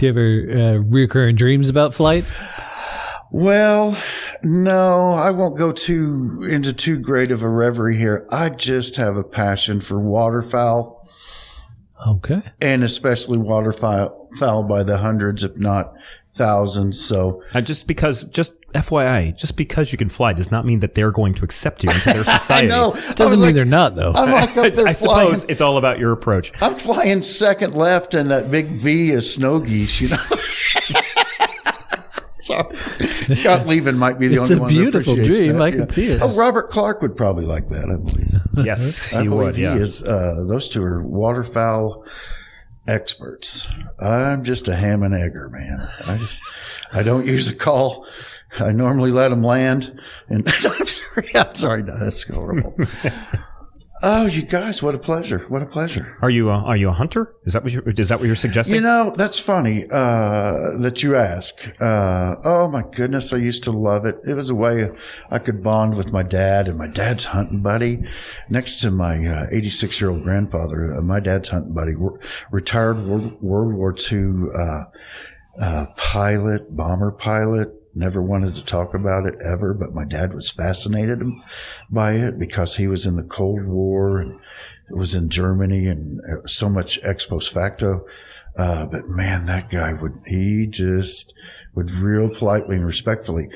you ever recurring dreams about flight? Well, no, I won't go into too great of a reverie here. I just have a passion for waterfowl. Okay. And especially waterfowl by the hundreds, if not thousands. So just FYI, just because you can fly does not mean that they're going to accept you into their society. I know. Doesn't mean they're not, though. I'm like up there I suppose it's all about your approach. I'm flying second left and that big V is snow geese, Sorry. Scott Levin might be the only one who appreciates that. It's a beautiful dream. I can see it. Oh, Robert Clark would probably like that, I believe. Yes, he would. He is. Those two are waterfowl experts. I'm just a ham and egger, man. I don't use a call. I normally let them land. And I'm sorry. No, that's horrible. Oh, you guys, what a pleasure. What a pleasure. Are you a hunter? Is that what you're suggesting? You know, that's funny, that you ask. Oh my goodness. I used to love it. It was a way I could bond with my dad and my dad's hunting buddy next to my 86-year-old grandfather. My dad's hunting buddy, retired World War II, bomber pilot. Never wanted to talk about it ever, but my dad was fascinated by it because he was in the Cold War and it was in Germany and so much ex post facto. But man, that guy would real politely and respectfully,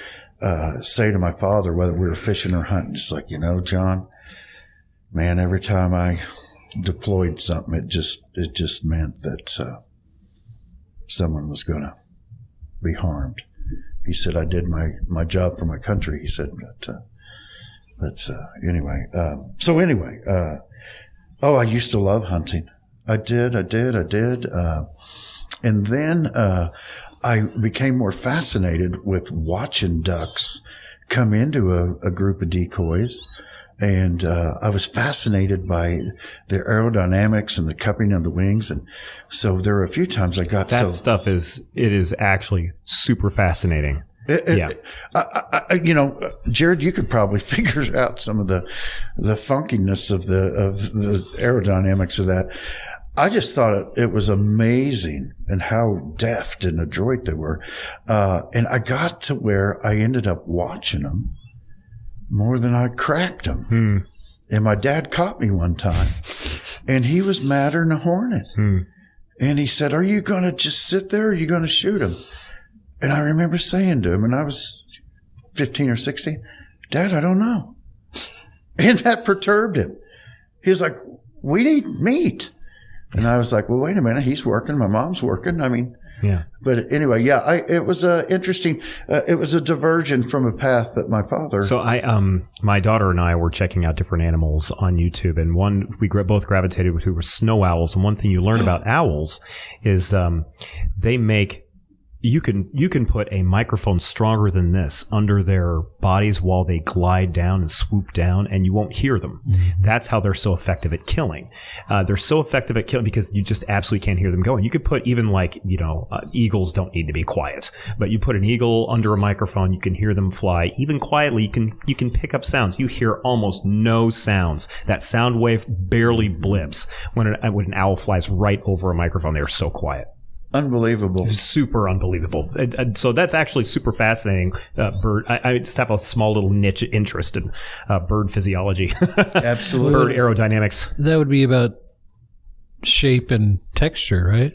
say to my father, whether we were fishing or hunting, just like, John, man, every time I deployed something, it just meant that, someone was going to be harmed. He said, I did my job for my country. He said, anyway. I used to love hunting. I did. And then, I became more fascinated with watching ducks come into a group of decoys. And, I was fascinated by the aerodynamics and the cupping of the wings. And so there were a few times I got stuff is actually super fascinating. Jared, you could probably figure out some of the funkiness of the aerodynamics of that. I just thought it was amazing and how deft and adroit they were. And I got to where I ended up watching them more than I cracked them. And my dad caught me one time and he was madder than a hornet. And he said, are you going to just sit there or are you going to shoot him? And I remember saying to him, and I was 15 or 16, Dad, I don't know. And that perturbed him. He was like, we need meat. And I was like, well, wait a minute. He's working. My mom's working. I mean, yeah. But anyway, it was interesting. It was a diversion from a path that my father. So my daughter and I were checking out different animals on YouTube, and one we both gravitated to were snow owls. And one thing you learn about owls is they make. You can put a microphone stronger than this under their bodies while they glide down and swoop down, and you won't hear them. That's how they're so effective at killing. They're so effective at killing because you just absolutely can't hear them going. You could put even eagles don't need to be quiet, but you put an eagle under a microphone, you can hear them fly. Even quietly, you can pick up sounds. You hear almost no sounds. That sound wave barely blips when an owl flies right over a microphone. They are so quiet. Unbelievable. Super unbelievable. And so that's actually super fascinating. Bird. I just have a small little niche interest in bird physiology. Absolutely. Bird aerodynamics. That would be about shape and texture, right?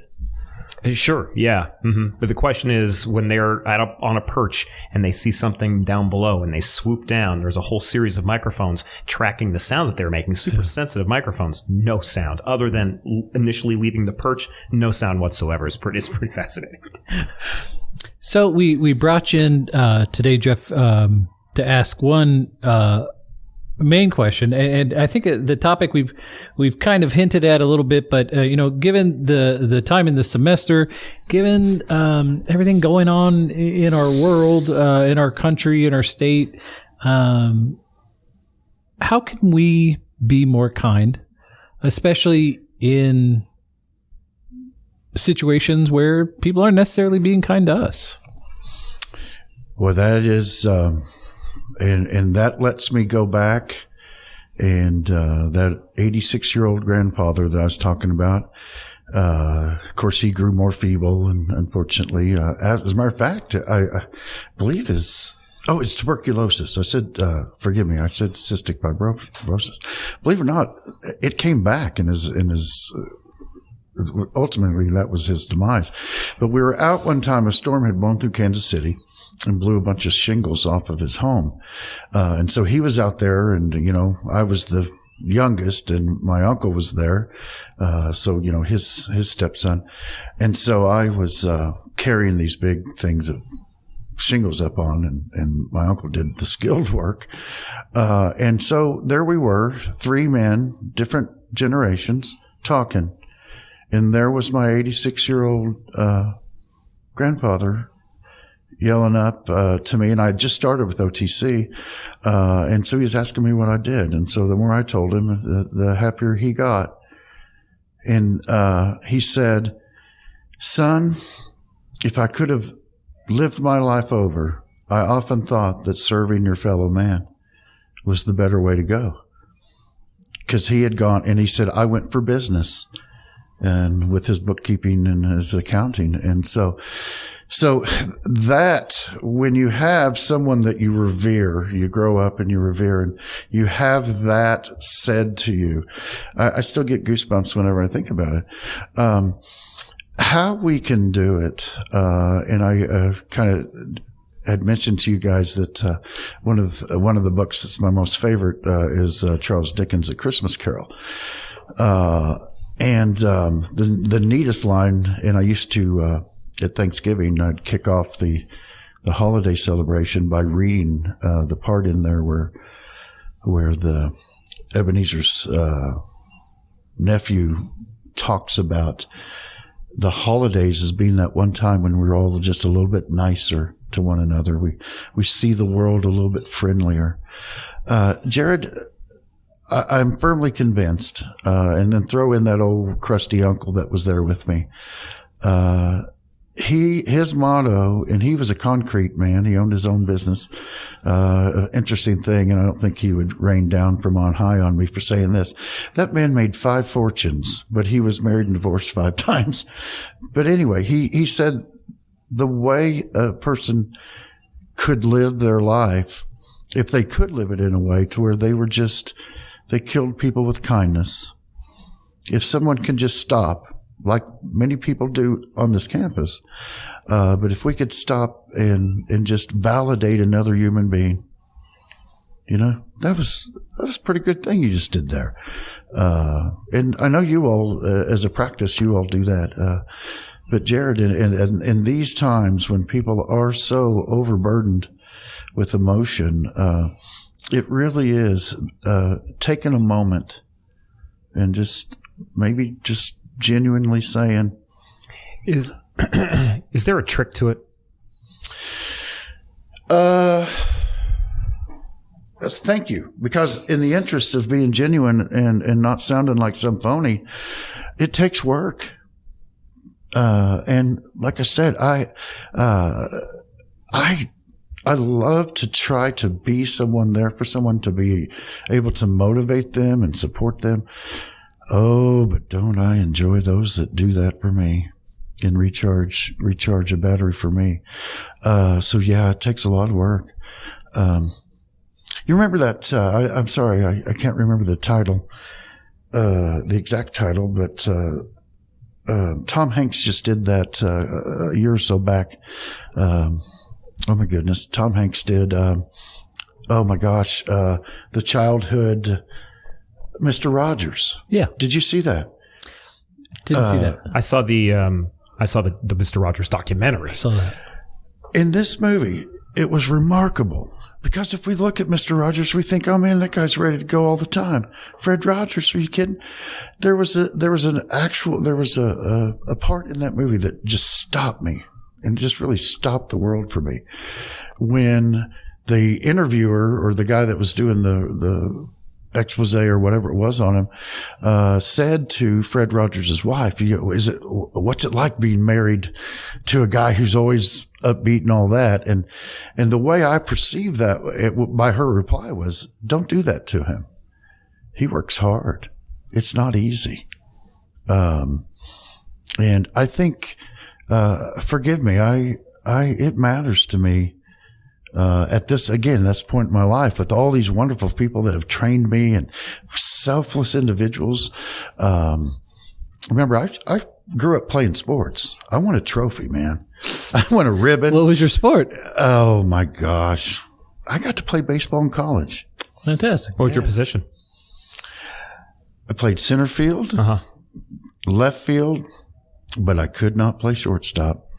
Sure. Yeah. Mm-hmm. But the question is, when they're on a perch and they see something down below and they swoop down, there's a whole series of microphones tracking the sounds that they're making. Super sensitive microphones, no sound other than initially leaving the perch. No sound whatsoever. It's pretty fascinating. So we brought you in today, Jeff, to ask one main question, and I think the topic we've kind of hinted at a little bit, but given the time in the semester, given everything going on in our world, in our country, in our state, how can we be more kind, especially in situations where people aren't necessarily being kind to us? Well, that is. And that lets me go back and that 86-year-old grandfather that I was talking about, of course, he grew more feeble and unfortunately, as a matter of fact, I believe it's tuberculosis. I said, forgive me, I said cystic fibrosis. Believe it or not, it came back in his ultimately that was his demise. But we were out one time, a storm had blown through Kansas City and blew a bunch of shingles off of his home. And so he was out there and, I was the youngest and my uncle was there. So, his stepson. And so I was, carrying these big things of shingles up on and my uncle did the skilled work. And so there we were, three men, different generations talking. And there was my 86-year-old grandfather yelling up to me, and I had just started with OTC, and so he was asking me what I did. And so the more I told him, the happier he got. And he said, "Son, if I could have lived my life over, I often thought that serving your fellow man was the better way to go." Because he had gone, and he said, "I went for business and with his bookkeeping and his accounting." And so that when you have someone that you revere, you grow up and you revere, and you have that said to you, I still get goosebumps whenever I think about it. How we can do it, and I kind of had mentioned to you guys that one of the books that's my most favorite is Charles Dickens' A Christmas Carol. And the neatest line, and I used to at Thanksgiving, I'd kick off the holiday celebration by reading the part in there where the Ebenezer's nephew talks about the holidays as being that one time when we're all just a little bit nicer to one another. We see the world a little bit friendlier. Jared, I'm firmly convinced, and then throw in that old crusty uncle that was there with me. His motto, and he was a concrete man. He owned his own business. Interesting thing, and I don't think he would rain down from on high on me for saying this. That man made 5 fortunes, but he was married and divorced 5 times. But anyway, he said the way a person could live their life, if they could live it in a way to where they killed people with kindness. If someone can just stop, like many people do on this campus. But if we could stop and just validate another human being, that was a pretty good thing you just did there. And I know you all, as a practice, you all do that. But Jared, in these times when people are so overburdened with emotion, it really is taking a moment and just genuinely saying, is there a trick to it? Thank you. Because in the interest of being genuine and not sounding like some phony, it takes work. And like I said, I love to try to be someone there for someone, to be able to motivate them and support them. Oh, but don't I enjoy those that do that for me and recharge a battery for me. So yeah, it takes a lot of work. You remember that, I'm sorry, I can't remember the title, the exact title, but, Tom Hanks just did that, a year or so back. Oh my goodness. Tom Hanks did, oh my gosh, the childhood, Mr. Rogers. Yeah. Did you see that? Didn't see that. I saw the Mr. Rogers documentary. Saw that. In this movie, it was remarkable because if we look at Mr. Rogers, we think, oh man, that guy's ready to go all the time. Fred Rogers, are you kidding? There was a part in that movie that just stopped me and just really stopped the world for me. When the interviewer or the guy that was doing the expose or whatever it was on him, said to Fred Rogers' wife, what's it like being married to a guy who's always upbeat and all that? And the way I perceived that by her reply was, don't do that to him. He works hard. It's not easy. And I think, forgive me, it matters to me. At this point in my life, with all these wonderful people that have trained me and selfless individuals. Remember, I grew up playing sports. I want a trophy, man. I want a ribbon. What was your sport? Oh my gosh. I got to play baseball in college. Fantastic. What was your position? I played center field, left field, but I could not play shortstop.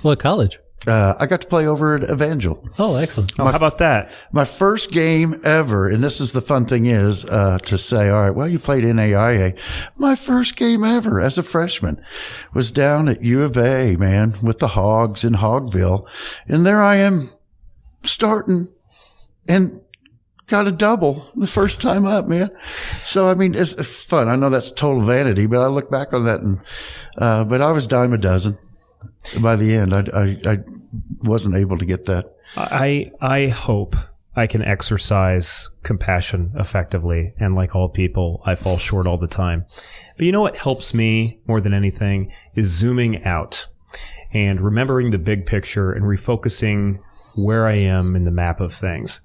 What college? I got to play over at Evangel. Oh, excellent. Oh, how about that? My first game ever, and this is the fun thing is to say, all right, well, you played NAIA. My first game ever as a freshman was down at U of A, man, with the Hogs in Hogville. And there I am starting and got a double the first time up, man. So, I mean, it's fun. I know that's total vanity, but I look back on that and, but I was dime a dozen. By the end, I wasn't able to get that. I hope I can exercise compassion effectively. And like all people, I fall short all the time. But you know what helps me more than anything is zooming out and remembering the big picture and refocusing where I am in the map of things.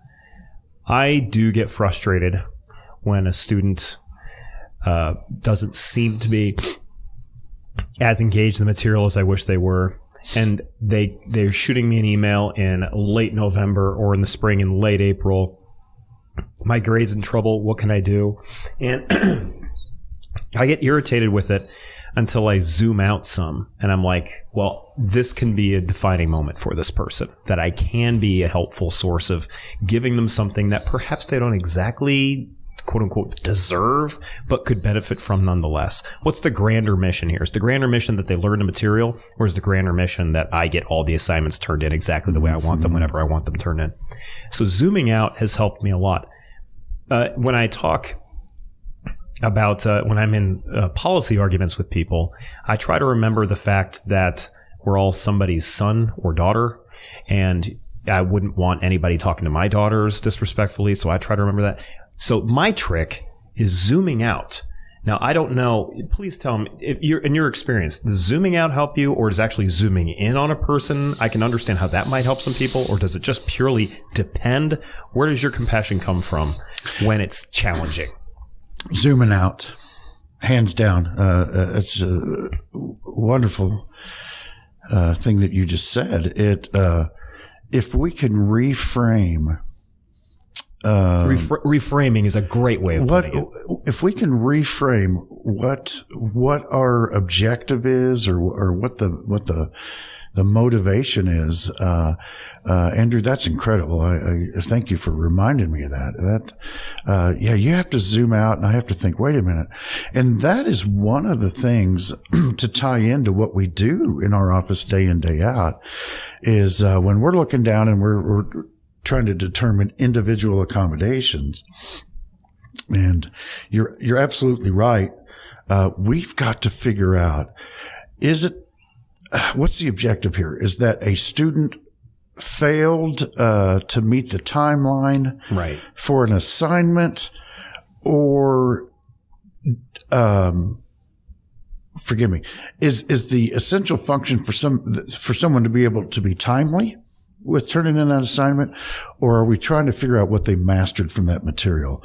I do get frustrated when a student doesn't seem to be as engaged in the material as I wish they were. And they're shooting me an email in late November or in the spring in late April. My grade's in trouble. What can I do? And I get irritated with it until I zoom out some. And I'm like, well, this can be a defining moment for this person, that I can be a helpful source of giving them something that perhaps they don't exactly quote unquote deserve, but could benefit from nonetheless. What's the grander mission here? Is the grander mission that they learn the material, or is the grander mission that I get all the assignments turned in exactly the way I want them whenever I want them turned in? So zooming out has helped me a lot. When I talk about when I'm in policy arguments with people, I try to remember the fact that we're all somebody's son or daughter, and I wouldn't want anybody talking to my daughters disrespectfully, so I try to remember that. So my trick is zooming out. Now, I don't know. Please tell me, if you're in your experience, does zooming out help you, or does actually zooming in on a person? I can understand how that might help some people, or does it just purely depend? Where does your compassion come from when it's challenging? Zooming out, hands down. It's a wonderful thing that you just said. If we can reframe. Reframing is a great way of putting it. If we can reframe what our objective is, or what the motivation is, Andrew, that's incredible. I thank you for reminding me of that. Yeah, you have to zoom out, and I have to think, wait a minute. And that is one of the things to tie into what we do in our office day in, day out, is when we're looking down and we're trying to determine individual accommodations. And you're absolutely right. We've got to figure out, what's the objective here? Is that a student failed to meet the timeline right for an assignment, or forgive me, is the essential function for someone to be able to be timely with turning in that assignment, or are we trying to figure out what they mastered from that material?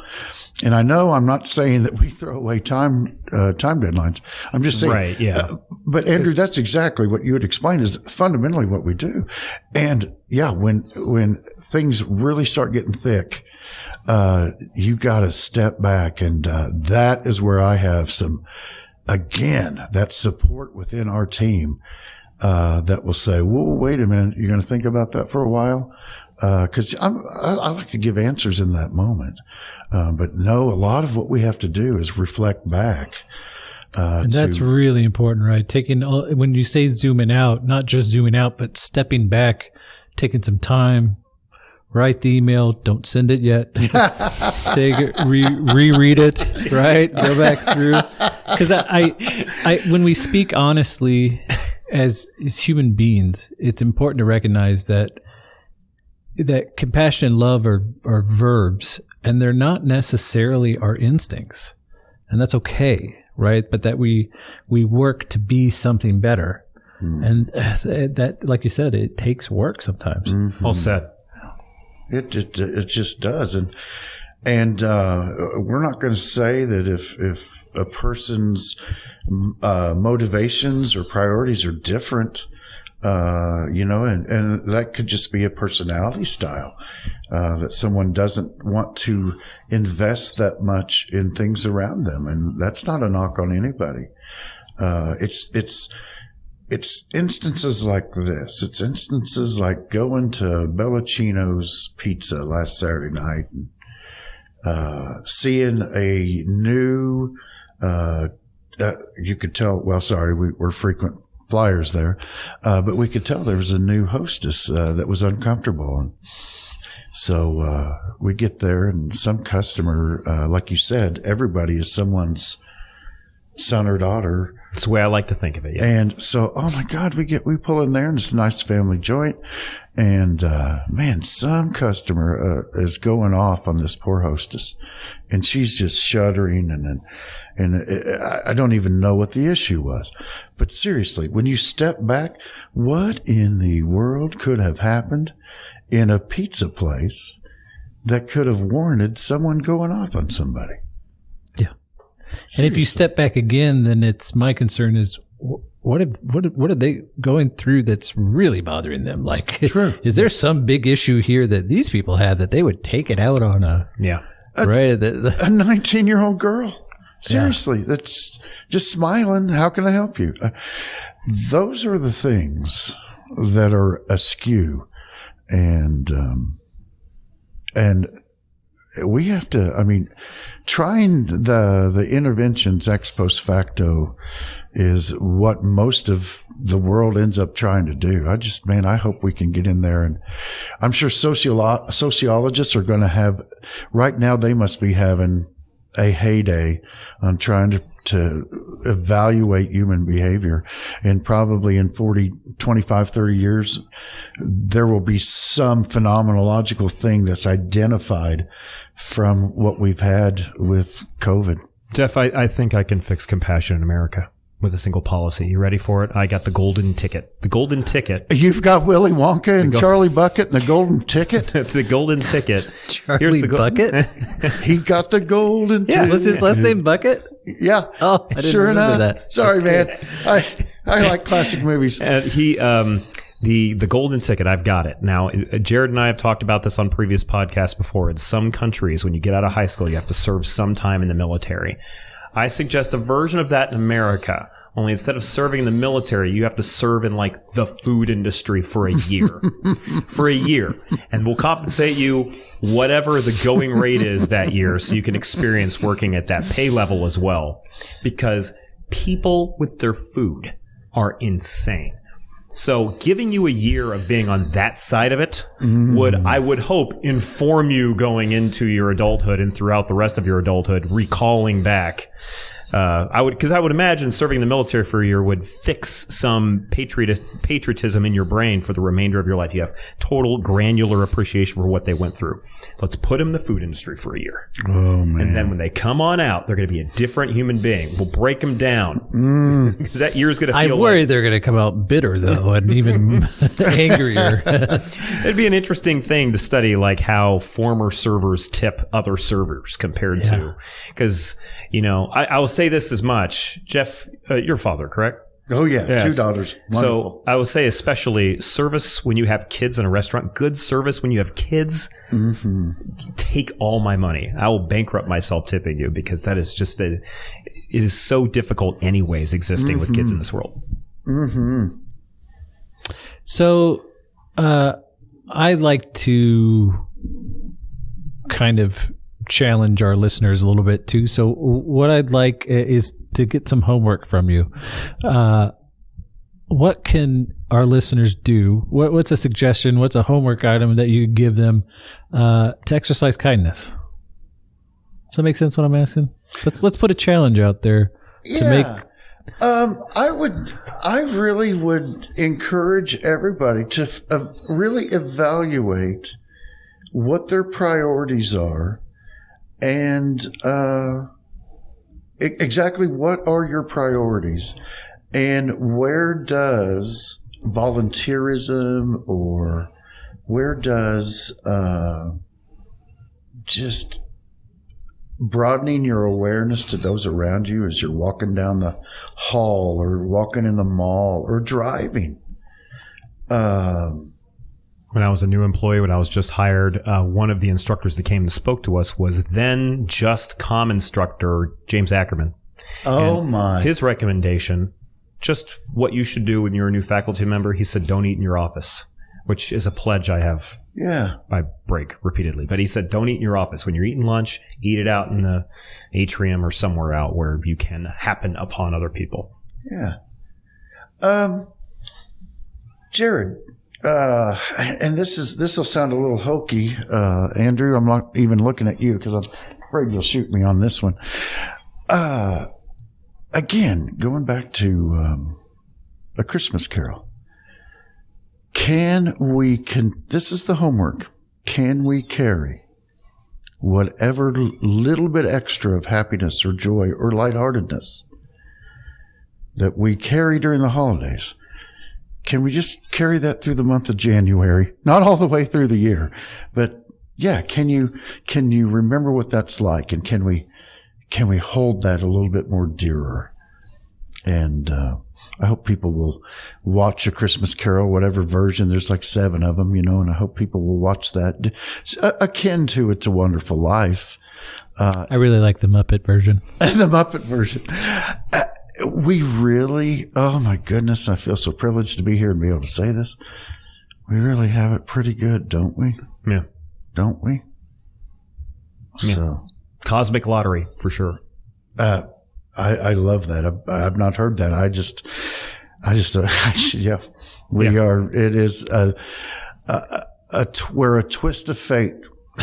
And I know I'm not saying that we throw away time deadlines. I'm just saying, right, yeah. But Andrew, that's exactly what you would explain is fundamentally what we do. And yeah, when things really start getting thick, you got to step back, and that is where I have that support within our team. That will say, whoa, wait a minute, you're going to think about that for a while? Because I like to give answers in that moment. But no, a lot of what we have to do is reflect back. And that's really important, right? When you say zooming out, not just zooming out, but stepping back, taking some time, write the email, don't send it yet. Take it, reread it, right? Go back through. Because I when we speak honestly, as human beings, it's important to recognize that compassion and love are verbs, and they're not necessarily our instincts, and that's okay, right? But that we work to be something better, and that, like you said, it takes work sometimes. Mm-hmm. All said. It just does, and we're not going to say that if a person's motivations or priorities are different, and that could just be a personality style, that someone doesn't want to invest that much in things around them, and that's not a knock on anybody. It's it's instances like this. It's instances like going to Bellacino's Pizza last Saturday night and seeing a new, you could tell, well, sorry, we're frequent flyers there, but we could tell there was a new hostess that was uncomfortable. And so we get there, and some customer, like you said, everybody is someone's son or daughter. That's the way I like to think of it. Yeah. And so, oh my God, we pull in there, and it's a nice family joint. And man, some customer is going off on this poor hostess, and she's just shuddering, and I don't even know what the issue was. But seriously, when you step back, what in the world could have happened in a pizza place that could have warranted someone going off on somebody? Yeah. And if you step back again, then it's my concern is what are they going through that's really bothering them? Like, is there some big issue here that these people have that they would take it out on a a 19-year-old girl? Seriously, that's just smiling. How can I help you? Those are the things that are askew, and we have to. I mean, trying the interventions ex post facto is what most of the world ends up trying to do. I hope we can get in there, and I'm sure sociologists are going to have. Right now, they must be having a heyday on trying to evaluate human behavior. And probably in 25, 30 years, there will be some phenomenological thing that's identified from what we've had with COVID. Jeff, I think I can fix compassion in America with a single policy. You ready for it? I got the golden ticket. The golden ticket. You've got Willy Wonka and Charlie Bucket and the golden ticket? The golden ticket. Charlie Bucket? He got the golden ticket. What's his last name, Bucket? Yeah. Oh, I didn't sure remember enough. that. Sorry, man. I like classic movies. The golden ticket, I've got it. Now, Jared and I have talked about this on previous podcasts before. In some countries, when you get out of high school, you have to serve some time in the military. I suggest a version of that in America. Only instead of serving in the military, you have to serve in like the food industry for a year. For a year. And we'll compensate you whatever the going rate is that year so you can experience working at that pay level as well. Because people with their food are insane. So giving you a year of being on that side of it I would hope, inform you going into your adulthood and throughout the rest of your adulthood, recalling back. I would imagine serving in the military for a year would fix some patriotism in your brain for the remainder of your life. You have total granular appreciation for what they went through. Let's put them in the food industry for a year. Oh, man. And then when they come on out, they're going to be a different human being. We'll break them down. Because that year's going to feel I worry they're going to come out bitter, though, and even angrier. It'd be an interesting thing to study, like how former servers tip other servers compared to. Because, I will say this as much. Jeff, your father, correct? Oh, yeah. Yes. 2 daughters. Wonderful. So I will say especially service when you have kids in a restaurant, good service when you have kids, take all my money. I will bankrupt myself tipping you because that is just it is so difficult anyways existing with kids in this world. So I like to kind of challenge our listeners a little bit too. So what I'd like is to get some homework from you. What can our listeners do? What's a suggestion? What's a homework item that you give them to exercise kindness? Does that make sense what I'm asking? Let's put a challenge out there to make. I really would encourage everybody to really evaluate what their priorities are and exactly what are your priorities and where does volunteerism or where does just broadening your awareness to those around you as you're walking down the hall or walking in the mall or driving. When I was a new employee, when I was just hired, one of the instructors that came and spoke to us was then just comm instructor James Ackerman. Oh, my. His recommendation, just what you should do when you're a new faculty member. He said, don't eat in your office, which is a pledge I have by break repeatedly. But he said, don't eat in your office. When you're eating lunch, eat it out in the atrium or somewhere out where you can happen upon other people. Yeah. Jared, and this will sound a little hokey, Andrew. I'm not even looking at you because I'm afraid you'll shoot me on this one. Again, going back to A Christmas Carol. This is the homework. Can we carry whatever little bit extra of happiness or joy or lightheartedness that we carry during the holidays? Can we just carry that through the month of January? Not all the way through the year, but yeah, can you remember what that's like? And can we hold that a little bit more dearer? And I hope people will watch A Christmas Carol, whatever version. There's like 7 of them, and I hope people will watch that. It's akin to It's a Wonderful Life. I really like the Muppet version. The Muppet version. We really, oh my goodness, I feel so privileged to be here and be able to say this. We really have it pretty good, don't we? Yeah. Don't we? Yeah. So, cosmic lottery for sure. I love that. I've not heard that. Yeah, we are. It is we're a twist of fate.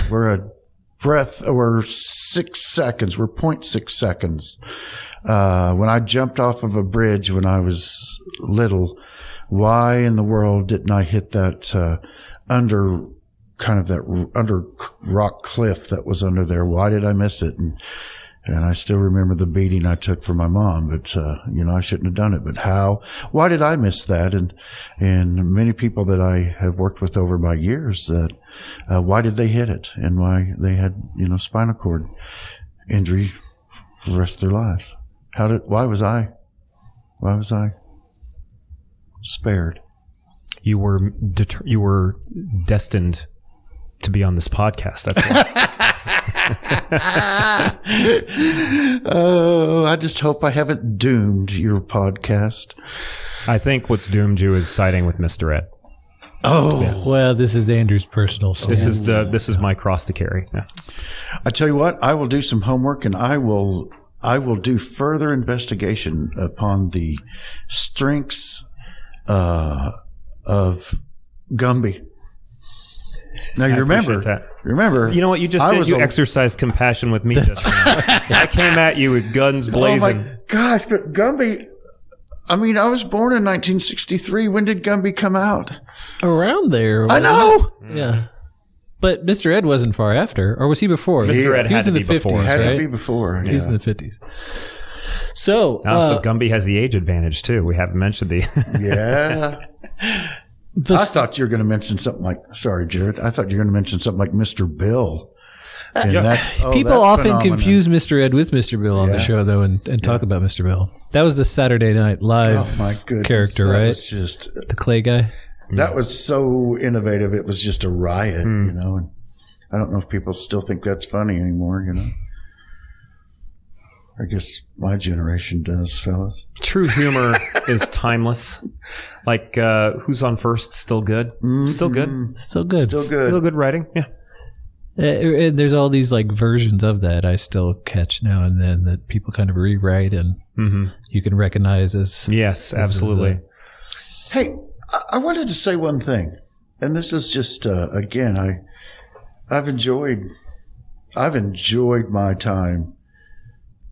We're a breath. We're 6 seconds. We're 0.6 seconds. When I jumped off of a bridge when I was little, why in the world didn't I hit that under rock cliff that was under there? Why did I miss it? And I still remember the beating I took from my mom, but, I shouldn't have done it. But why did I miss that? And many people that I have worked with over my years that, why did they hit it? And why they had, spinal cord injury for the rest of their lives? Why was I spared? You were destined to be on this podcast. That's why. Oh, I just hope I haven't doomed your podcast. I think what's doomed you is siding with Mr. Ed. Oh, yeah. Well, this is Andrew's personal stance. This is my cross to carry. Yeah. I tell you what, I will do some homework and I will do further investigation upon the strengths of Gumby. Now you remember, you know what you just did? You exercised compassion with me just now. I came at you with guns blazing. Oh my gosh, but Gumby, I was born in 1963. When did Gumby come out? Around there. I know. Yeah. But Mr. Ed wasn't far after, or was he before? Mr. Ed he was had in to the be 50s, before. Had right? to be before. He was in the 50s. So, so Gumby has the age advantage too. We haven't mentioned the. Yeah. I thought you were going to mention something like, sorry, Jared. I thought you were going to mention something like Mr. Bill. And people often confuse Mr. Ed with Mr. Bill on the show, though, and talk about Mr. Bill. That was the Saturday Night Live character, right? Was just the clay guy. That was so innovative. It was just a riot, And I don't know if people still think that's funny anymore, I guess my generation does, fellas. True humor is timeless. Like, Who's on First? Still good. Mm-hmm. Still good. Still good. Still good writing. Yeah. There's all these versions of that I still catch now and then that people kind of rewrite and you can recognize as. Yes, absolutely. Hey, I wanted to say one thing, and this is just again, I've enjoyed my time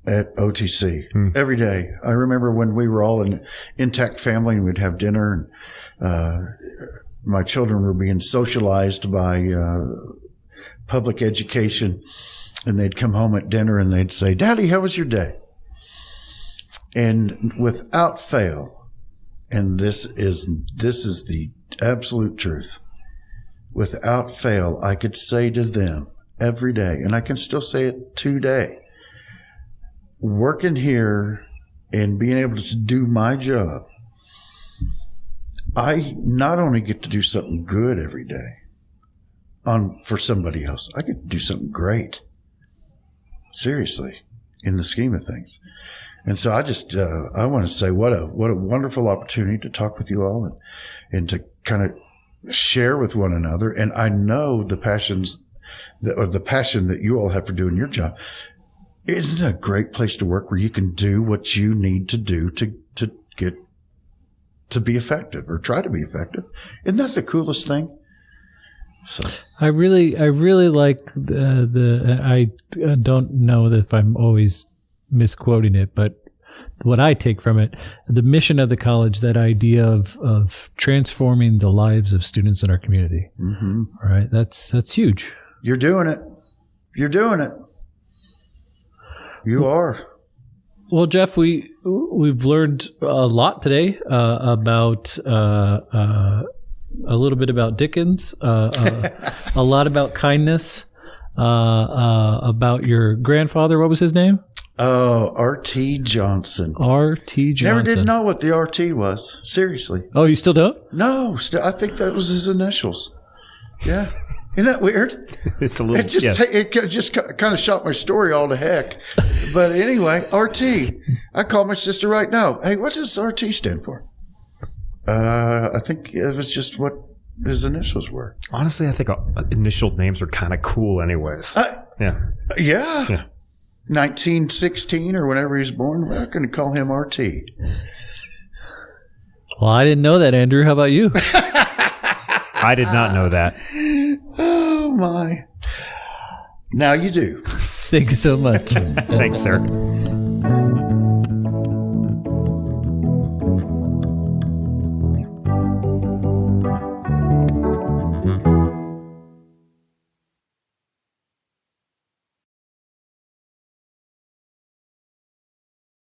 at OTC every day. I remember when we were all an intact family and we'd have dinner, and my children were being socialized by public education, and they'd come home at dinner and they'd say, "Daddy, how was your day?" And without fail, and this is the absolute truth, without fail, I could say to them every day, and I can still say it today, working here and being able to do my job, I not only get to do something good every day for somebody else, I get to do something great. Seriously. in the scheme of things. And so I just, I want to say what a wonderful opportunity to talk with you all and to kind of share with one another. And I know the passion that you all have for doing your job. Isn't it a great place to work where you can do what you need to do to get to be effective or try to be effective? Isn't that the coolest thing? So I really like I don't know if I'm always misquoting it, but what I take from it, the mission of the college, that idea of transforming the lives of students in our community. Mm-hmm. Right. That's huge. You're doing it. You're doing it. You are. Well, Jeff, we've learned a lot today about a little bit about Dickens, a lot about kindness, about your grandfather. What was his name? Oh, R.T. Johnson. R.T. Johnson. Never did know what the R.T. was. Seriously. Oh, you still don't? No, I think that was his initials. Yeah. Isn't that weird? It's a little. It just kind of shot my story all to heck. But anyway, RT. I call my sister right now. Hey, what does RT stand for? I think it was just what his initials were. Honestly, I think initial names are kind of cool, anyways. Yeah. 1916 or whenever he was born. We're going to call him RT. Well, I didn't know that, Andrew. How about you? I did not know that. Oh, my. Now you do. Thank you so much. Thanks, sir.